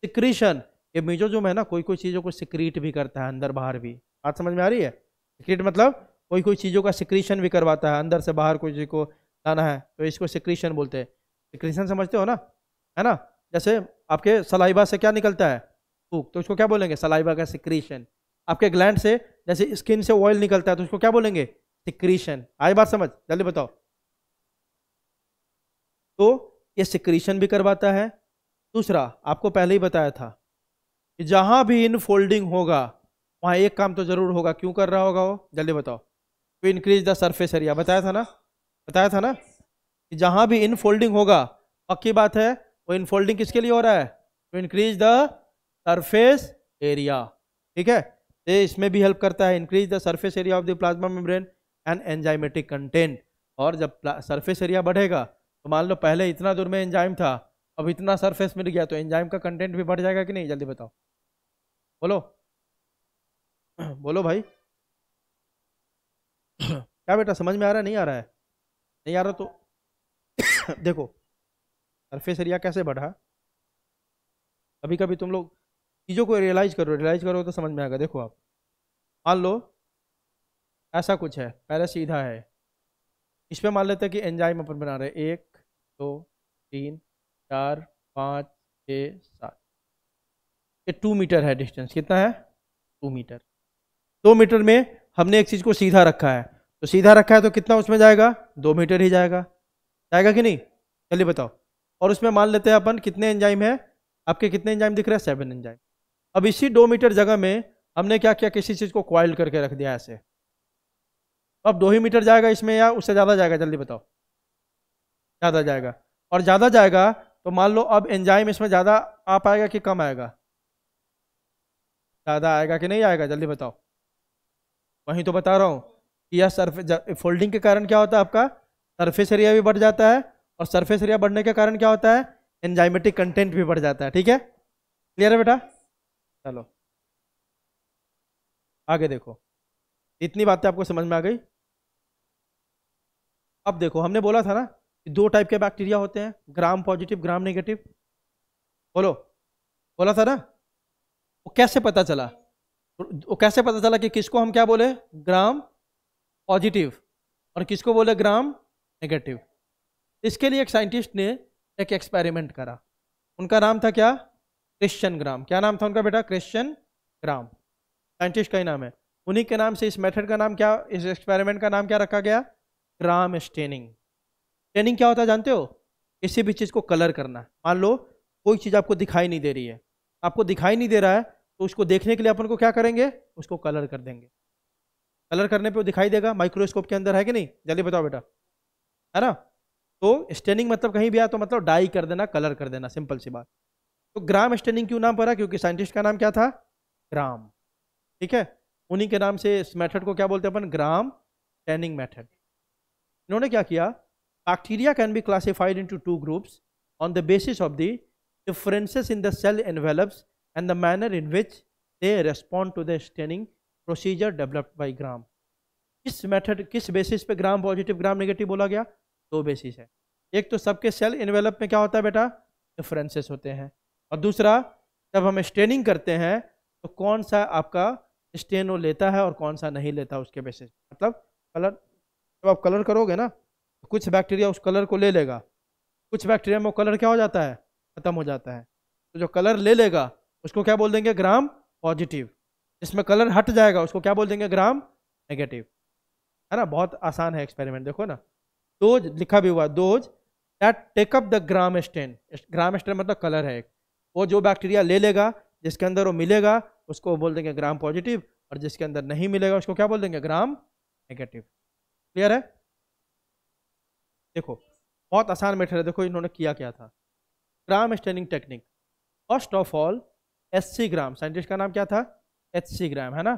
secretion. ये मेसोजोम है ना, कोई कोई चीज़ों को सिक्रीट भी करता है अंदर बाहर भी। बात समझ में आ रही है? सिक्रीट मतलब कोई कोई चीज़ों का सिक्रीशन भी करवाता है, अंदर से बाहर कोई चीज़ को लाना है तो इसको सिक्रीशन बोलते हैं। सिक्रीशन समझते हो ना, है ना। जैसे आपके सलाइवा से क्या निकलता है? थूक, तो उसको क्या बोलेंगे? सलाइवा का सिक्रीशन। आपके ग्लैंड से जैसे स्किन से ऑयल निकलता है तो उसको क्या बोलेंगे? सिक्रीशन। आई बात समझ? जल्दी बताओ। तो ये सिक्रीशन भी करवाता है। दूसरा, आपको पहले ही बताया था कि जहां भी इनफोल्डिंग होगा वहां एक काम तो जरूर होगा। क्यों कर रहा होगा वो? जल्दी बताओ। To increase the surface area, बताया था ना, बताया था ना कि जहां भी इनफोल्डिंग होगा, पक्की बात है वो इनफोल्डिंग किसके लिए हो रहा है? To increase the surface area. ठीक है, ये इसमें भी हेल्प करता है, increase the surface area of the plasma membrane and enzymatic content. और जब सरफेस एरिया बढ़ेगा तो मान लो पहले इतना दूर में एंजाइम था, अब इतना सरफेस मिल गया, तो एंजाइम का कंटेंट भी बढ़ जाएगा कि नहीं? जल्दी बताओ, बोलो बोलो भाई। क्या बेटा समझ में आ रहा है, नहीं आ रहा है? नहीं आ रहा तो देखो सरफेस एरिया कैसे बढ़ा। कभी कभी तुम लोग चीज़ों को रियलाइज करो तो समझ में आएगा। देखो आप मान लो ऐसा कुछ है, पहले सीधा है, इस पे मान लेते हैं कि एंजाइम अपन बना रहे हैं, 1 2 3 4 5 6 7, ये 2 मीटर है डिस्टेंस। कितना है? 2 मीटर। 2 मीटर में हमने एक चीज़ को सीधा रखा है, तो सीधा रखा है तो कितना उसमें जाएगा? 2 मीटर ही जाएगा, जाएगा कि नहीं? चलिए बताओ। और उसमें मान लेते हैं अपन कितने एंजाइम है, आपके कितने एंजाइम दिख रहे हैं? 7 एंजाइम। अब इसी 2 मीटर जगह में हमने क्या किया? किसी चीज़ को क्वाइल करके रख दिया ऐसे। अब 2 ही मीटर जाएगा इसमें या उससे ज़्यादा जाएगा? जल्दी बताओ। ज़्यादा जाएगा। और ज़्यादा जाएगा तो मान लो अब एंजाइम इसमें ज़्यादा आ पाएगा कि कम आएगा? ज़्यादा आएगा कि नहीं आएगा? जल्दी बताओ। वहीं तो बता रहा हूँ कि यह सरफेस फोल्डिंग के कारण क्या होता है? आपका सरफेस एरिया भी बढ़ जाता है, और सरफेस एरिया बढ़ने के कारण क्या होता है? एंजाइमेटिक कंटेंट भी बढ़ जाता है। ठीक है, क्लियर है बेटा? चलो आगे देखो, इतनी बातें आपको समझ में आ गई। अब देखो, हमने बोला था ना कि 2 टाइप के बैक्टीरिया होते हैं, ग्राम पॉजिटिव ग्राम नेगेटिव। बोलो, बोला था ना। वो कैसे पता चला? वो कैसे पता चला कि किसको हम क्या बोले? ग्राम पॉजिटिव, और किसको बोले ग्राम नेगेटिव? इसके लिए एक साइंटिस्ट ने एक एक्सपेरिमेंट करा। उनका नाम था क्या? क्रिश्चियन ग्राम। क्या नाम था उनका बेटा? क्रिश्चियन ग्राम। साइंटिस्ट का ही नाम है। उन्हीं के नाम से इस मेथड का नाम क्या, इस एक्सपेरिमेंट का नाम क्या रखा गया? Gram staining. स्टेनिंग क्या होता है जानते हो? किसी भी चीज़ को कलर करना। मान लो कोई चीज़ आपको दिखाई नहीं दे रही है, आपको दिखाई नहीं दे रहा है, तो उसको देखने के लिए अपन को क्या करेंगे? उसको कलर कर देंगे। कलर करने पे वो दिखाई देगा, माइक्रोस्कोप के अंदर है कि नहीं? जल्दी बताओ बेटा, है ना। तो स्टेनिंग मतलब कहीं भी आया तो मतलब डाई कर देना, कलर कर देना, सिंपल सी बात। तो ग्राम स्टेनिंग क्यों नाम पड़ा? क्योंकि साइंटिस्ट का नाम क्या था? ग्राम। ठीक है, उन्हीं के नाम से इस मेथड को क्या बोलते हैं अपन? Gram staining method. इन्होंने क्या किया? Bacteria can be classified into 2 groups on the basis of the differences in the cell envelopes and the manner in which they respond to the staining procedure developed by Gram। इस method किस basis पे gram positive gram negative बोला गया? 2 basis है। एक तो सबके cell envelope में क्या होता है बेटा? डिफरेंसेस होते हैं, और दूसरा जब हम स्टेनिंग करते हैं तो कौन सा आपका स्टेन वो लेता है और कौन सा नहीं लेता, उसके बेसिस। मतलब कलर, जब आप कलर करोगे ना तो कुछ बैक्टीरिया उस कलर को ले लेगा, कुछ बैक्टीरिया में वो कलर क्या हो जाता है? खत्म हो जाता है। तो जो कलर ले लेगा उसको क्या बोल देंगे, ग्राम पॉजिटिव। जिसमें कलर हट जाएगा उसको क्या बोल देंगे, ग्राम नेगेटिव। है ना, बहुत आसान है एक्सपेरिमेंट, देखो ना। दोज लिखा भी हुआ, those that take up the gram stain, gram stain मतलब कलर है एक, वो जो बैक्टीरिया ले लेगा जिसके अंदर वो मिलेगा उसको बोल देंगे ग्राम पॉजिटिव, और जिसके अंदर नहीं मिलेगा उसको क्या बोल देंगे, ग्राम नेगेटिव। क्लियर है? देखो बहुत आसान मेथड है। देखो इन्होंने किया क्या था, gram staining technique. First of all HC Gram, scientist का नाम क्या था, HC ग्राम, है ना।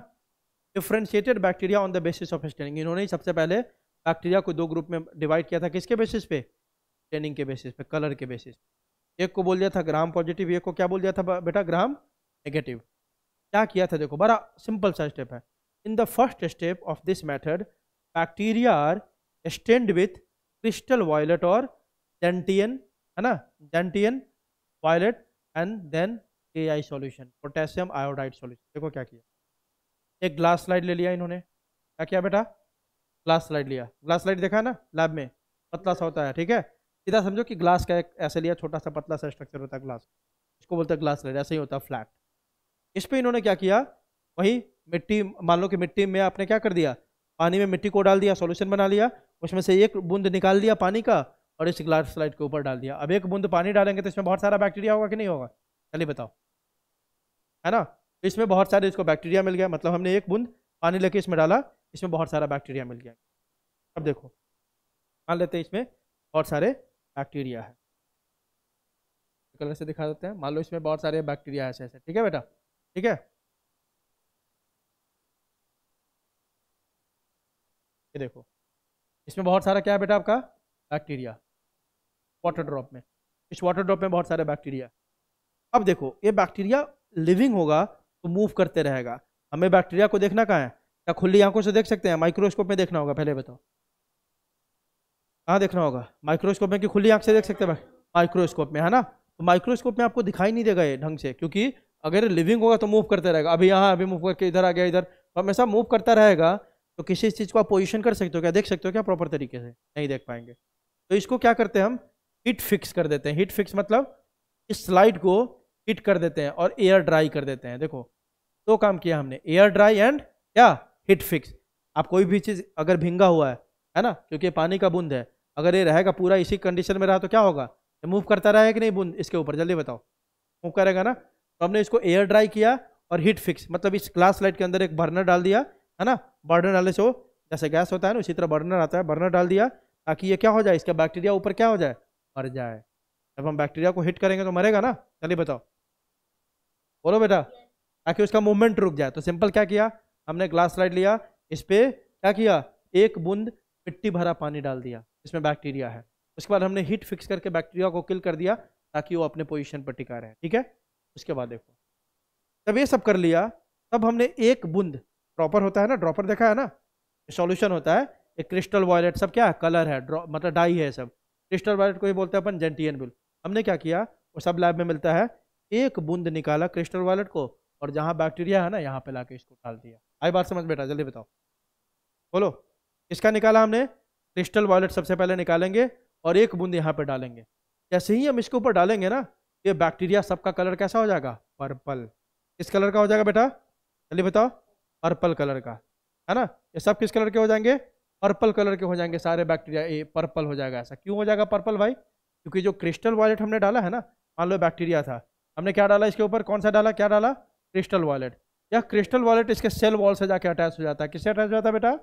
Differentiated bacteria on the basis of staining, इन्होंने ही सबसे पहले बैक्टीरिया को दो ग्रुप में डिवाइड किया था, किसके बेसिस पे, स्टेनिंग के बेसिस पे, कलर के बेसिस। एक को बोल दिया था ग्राम पॉजिटिव, एक को क्या बोल दिया था बेटा, ग्राम नेगेटिव। क्या किया था देखो, बड़ा सिंपल सा स्टेप है। In the first step of this method bacteria are stained with crystal violet और जेंटियन, है ना, gentian violet, and then AI solution, potassium iodide solution. देखो क्या किया, एक ग्लास स्लाइड ले लिया इन्होंने। क्या किया बेटा, ग्लास स्लाइड लिया। ग्लास स्लाइड देखा ना लैब में, पतला सा होता है, ठीक है। सीधा समझो कि ग्लास का एक ऐसे लिया, छोटा सा पतला सा स्ट्रक्चर होता है ग्लास, इसको बोलते हैं ग्लास स्लाइड, ऐसे ही होता है फ्लैट। इस पे इन्होंने क्या किया, वही मिट्टी, मान लो कि मिट्टी में आपने क्या कर दिया, पानी में मिट्टी को डाल दिया, सॉल्यूशन बना लिया, उसमें से एक बूंद निकाल दिया पानी का और इस ग्लास स्लाइड के ऊपर डाल दिया। अब एक बूंद पानी डालेंगे तो इसमें बहुत सारा बैक्टीरिया होगा कि नहीं होगा, चलिए बताओ, है ना। तो इसमें बहुत सारे इसको बैक्टीरिया मिल गया, मतलब हमने एक बूंद पानी लेके इसमें डाला, इसमें बहुत सारा बैक्टीरिया मिल गया। अब देखो मान लेते हैं इसमें बहुत सारे बैक्टीरिया है, कलर से दिखा देते हैं। मान लो इसमें बहुत सारे बैक्टीरिया ऐसे ऐसे, ठीक है बेटा, ठीक है। ये देखो इसमें बहुत सारा क्या है बेटा आपका, बैक्टीरिया, वाटर ड्रॉप में, इस वाटर ड्रॉप में बहुत सारे बैक्टीरिया। अब देखो ये बैक्टीरिया लिविंग होगा तो मूव करते रहेगा। हमें बैक्टीरिया को देखना कहाँ है, क्या खुली आंखों से देख सकते हैं, माइक्रोस्कोप में देखना होगा, पहले बताओ कहाँ देखना होगा, माइक्रोस्कोप में कि खुली आंख से देख सकते हैं, माइक्रोस्कोप में, है ना। तो माइक्रोस्कोप में आपको दिखाई नहीं देगा ये ढंग से, क्योंकि अगर लिविंग होगा तो मूव करते रहेगा, अभी यहाँ अभी मूव करके इधर आ गया इधर, तो हमेशा मूव करता रहेगा। तो किसी चीज़ को आप पोजिशन कर सकते हो क्या, देख सकते हो क्या प्रॉपर तरीके से, नहीं देख पाएंगे। तो इसको क्या करते हैं हम, हीट फिक्स कर देते हैं। हीट फिक्स मतलब इस स्लाइड को हीट कर देते हैं और एयर ड्राई कर देते हैं। देखो दो काम किया हमने, एयर ड्राई एंड क्या, हीट फिक्स। आप कोई भी चीज़ अगर भींगा हुआ है ना, क्योंकि पानी का बूंद है, अगर ये रहेगा पूरा इसी कंडीशन में रहा तो क्या होगा, मूव करता रहेगा कि नहीं बूंद इसके ऊपर, जल्दी बताओ, मूव करेगा ना। तो हमने इसको एयर ड्राई किया और हीट फिक्स, मतलब इस ग्लास स्लाइड के अंदर एक बर्नर डाल दिया, है ना। बर्नर डालने से जैसे गैस होता है ना, उसी तरह बर्नर आता है, बर्नर डाल दिया ताकि ये क्या हो जाए, इसका बैक्टीरिया ऊपर क्या हो जाए, मर जाए। जब हम बैक्टीरिया को हिट करेंगे तो मरेगा ना, चलिए बताओ, बोलो बेटा, ताकि उसका मूवमेंट रुक जाए। तो सिंपल क्या किया हमने, ग्लास स्लाइड लिया, इस पर क्या किया, एक बूंद मिट्टी भरा पानी डाल दिया, इसमें बैक्टीरिया है। उसके बाद हमने हीट फिक्स करके बैक्टीरिया को किल कर दिया ताकि वो अपने पोजीशन पर टिका रहे, ठीक है। उसके बाद देखो जब ये सब कर लिया, तब हमने एक बूंद, ड्रॉपर होता है ना, ड्रॉपर देखा है ना, सॉल्यूशन होता है, एक क्रिस्टल वायलेट, सब क्या है, कलर है, मतलब डाई है सब। क्रिस्टल वायलेट को ही बोलते हैं अपन जेंटियन ब्लू। हमने क्या किया, वो सब लैब में मिलता है, एक बूंद निकाला क्रिस्टल वायलेट को और जहाँ बैक्टीरिया है ना यहाँ पे लाके इसको डाल दिया। आई बात समझ बेटा, जल्दी बताओ, बोलो किसका निकाला हमने, क्रिस्टल वायलेट सबसे पहले निकालेंगे और एक बूंद यहाँ पे डालेंगे। जैसे ही हम इसके ऊपर डालेंगे ना, ये बैक्टीरिया सबका कलर कैसा हो जाएगा, पर्पल। किस कलर का हो जाएगा बेटा, जल्दी बताओ, पर्पल कलर का, है ना। ये सब किस कलर के हो जाएंगे, पर्पल कलर के हो जाएंगे सारे बैक्टीरिया, ये पर्पल हो जाएगा। ऐसा क्यों हो जाएगा पर्पल भाई, क्योंकि जो क्रिस्टल वायलेट हमने डाला है ना, मान लो बैक्टीरिया था, हमने क्या डाला इसके ऊपर, कौन सा डाला, क्या डाला, क्रिस्टल वायलेट। यह क्रिस्टल वायलेट इसके सेल वॉल से जाके अटैच हो जाता है, किससे अटैच हो जाता है बेटा,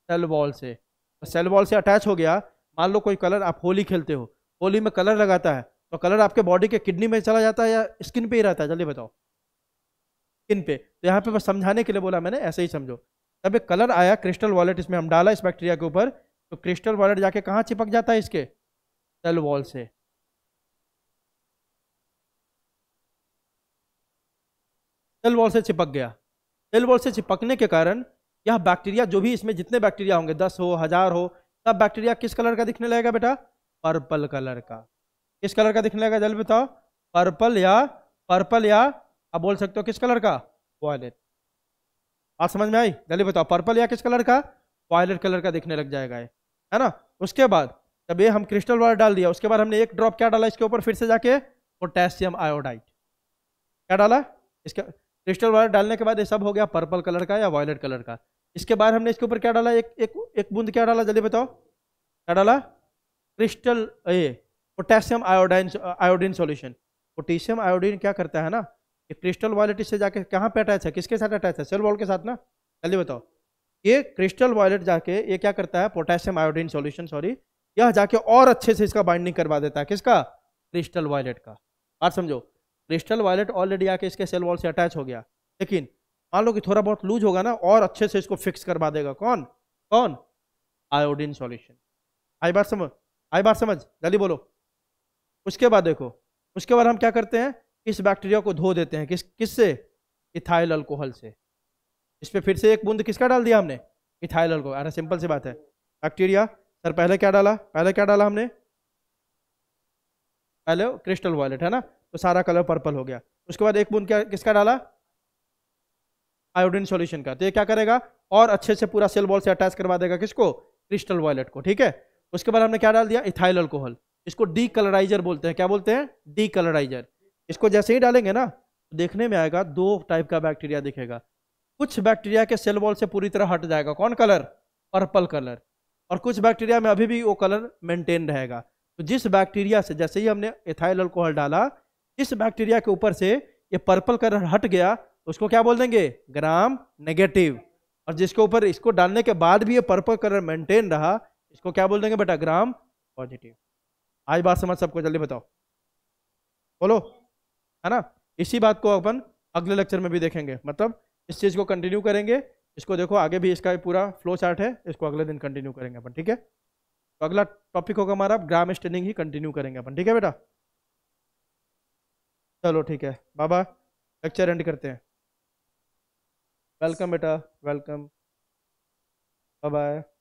सेल वॉल से। सेल वॉल से अटैच हो गया, मान लो कोई कलर, आप होली खेलते हो, होली में कलर लगाता है, तो कलर आपके बॉडी के किडनी में चला जाता है या स्किन पे ही रहता है, जल्दी बताओ, स्किन पे। तो यहाँ पे बस समझाने के लिए बोला मैंने, ऐसे ही समझो। तब एक कलर आया क्रिस्टल वायलेट, इसमें हम डाला इस बैक्टीरिया के ऊपर, तो क्रिस्टल वायलेट जाके कहाँ चिपक जाता है, इसके सेल वॉल से। सेल वॉल से चिपक गया। सेल वॉल से चिपकने के कारण यह बैक्टीरिया, जो भी इसमें जितने बैक्टीरिया होंगे, 10 हो 1000 हो, सब बैक्टीरिया किस कलर का दिखने लगेगा बेटा, पर्पल कलर का। किस कलर का दिखने लगेगा, जल्दी बताओ, पर्पल या आप बोल सकते हो किस कलर का, वायलेट। बात समझ में आई, जल्दी बताओ, पर्पल या किस कलर का, वायलेट कलर का दिखने लग जाएगा ये, है ना। उसके बाद जब ये हम क्रिस्टल वायर डाल दिया, उसके बाद हमने एक ड्रॉप क्या डाला इसके ऊपर, फिर से जाके पोटेशियम आयोडाइड। क्या डाला, इसका क्रिस्टल वायलेट डालने के बाद ये सब हो गया पर्पल कलर का या वायलेट कलर का। इसके बाद हमने इसके ऊपर क्या डाला, एक एक एक बूंद क्या डाला, जल्दी बताओ क्या डाला, क्रिस्टल ये potassium iodine, iodine solution. Potassium iodine क्या करता है ना, ये क्रिस्टल वायलेट इससे जाके कहाँ पे अटैच है, किसके साथ अटैच है, सेल वॉल के साथ ना, जल्दी बताओ। ये क्रिस्टल वायलेट जाके ये क्या करता है, पोटेशियम आयोडीन सॉल्यूशन सॉरी, यह जाके और अच्छे से इसका बाइंडिंग करवा देता है, किसका, क्रिस्टल वायलेट का। बात समझो, क्रिस्टल वायलेट ऑलरेडी आके इसके सेल वॉल से अटैच हो गया, लेकिन मान लो कि थोड़ा बहुत लूज होगा ना, और अच्छे से इसको फिक्स करवा देगा, कौन कौन, आयोडीन सॉल्यूशन। आई बात समझ, आई बात समझ, जल्दी बोलो। उसके बाद देखो, उसके बाद हम क्या करते हैं, इस बैक्टीरिया को धो देते हैं, किससे, इथाइल अल्कोहल से। इस पे फिर से एक बूंद किसका डाल दिया हमने, इथाइल अल्कोहल। अरे सिंपल सी बात है, बैक्टीरिया सर पहले क्या डाला, पहले क्या डाला हमने, पहले क्रिस्टल वायलेट है ना, तो सारा कलर पर्पल हो गया। उसके बाद एक बूंद क्या किसका डाला, आयोडीन सॉल्यूशन का, तो ये क्या करेगा, और अच्छे से पूरा सेल वॉल से अटैच करवा देगा, किसको, क्रिस्टल वायलेट को, ठीक है। उसके बाद हमने क्या डाल दिया, इथाइल अल्कोहल। इसको डी कलराइजर बोलते हैं, क्या बोलते हैं, डी कलराइजर। इसको जैसे ही डालेंगे ना, तो देखने में आएगा दो टाइप का बैक्टीरिया दिखेगा। कुछ बैक्टीरिया के सेल वॉल से पूरी तरह हट जाएगा, कौन कलर, पर्पल कलर, और कुछ बैक्टीरिया में अभी भी वो कलर मेंटेन रहेगा। तो जिस बैक्टीरिया से जैसे ही हमने इथाइल अल्कोहल डाला, जिस बैक्टीरिया के ऊपर से ये पर्पल कलर हट गया, उसको क्या बोल देंगे, ग्राम नेगेटिव। और जिसके ऊपर इसको डालने के बाद भी ये पर्पल कलर मेंटेन रहा, इसको क्या बोल देंगे बेटा, ग्राम पॉजिटिव। आज बात समझ सबको, जल्दी बताओ, बोलो, है ना। इसी बात को अपन अगले लेक्चर में भी देखेंगे, मतलब इस चीज को कंटिन्यू करेंगे। इसको देखो आगे भी इसका पूरा फ्लो चार्ट है, इसको अगले दिन कंटिन्यू करेंगे अपन, ठीक है। तो अगला टॉपिक होगा हमारा ग्राम स्टेनिंग ही कंटिन्यू करेंगे अपन, ठीक है बेटा। चलो ठीक है, बाबा लेक्चर एंड करते हैं। वेलकम बेटा, वेलकम, बाय बाय।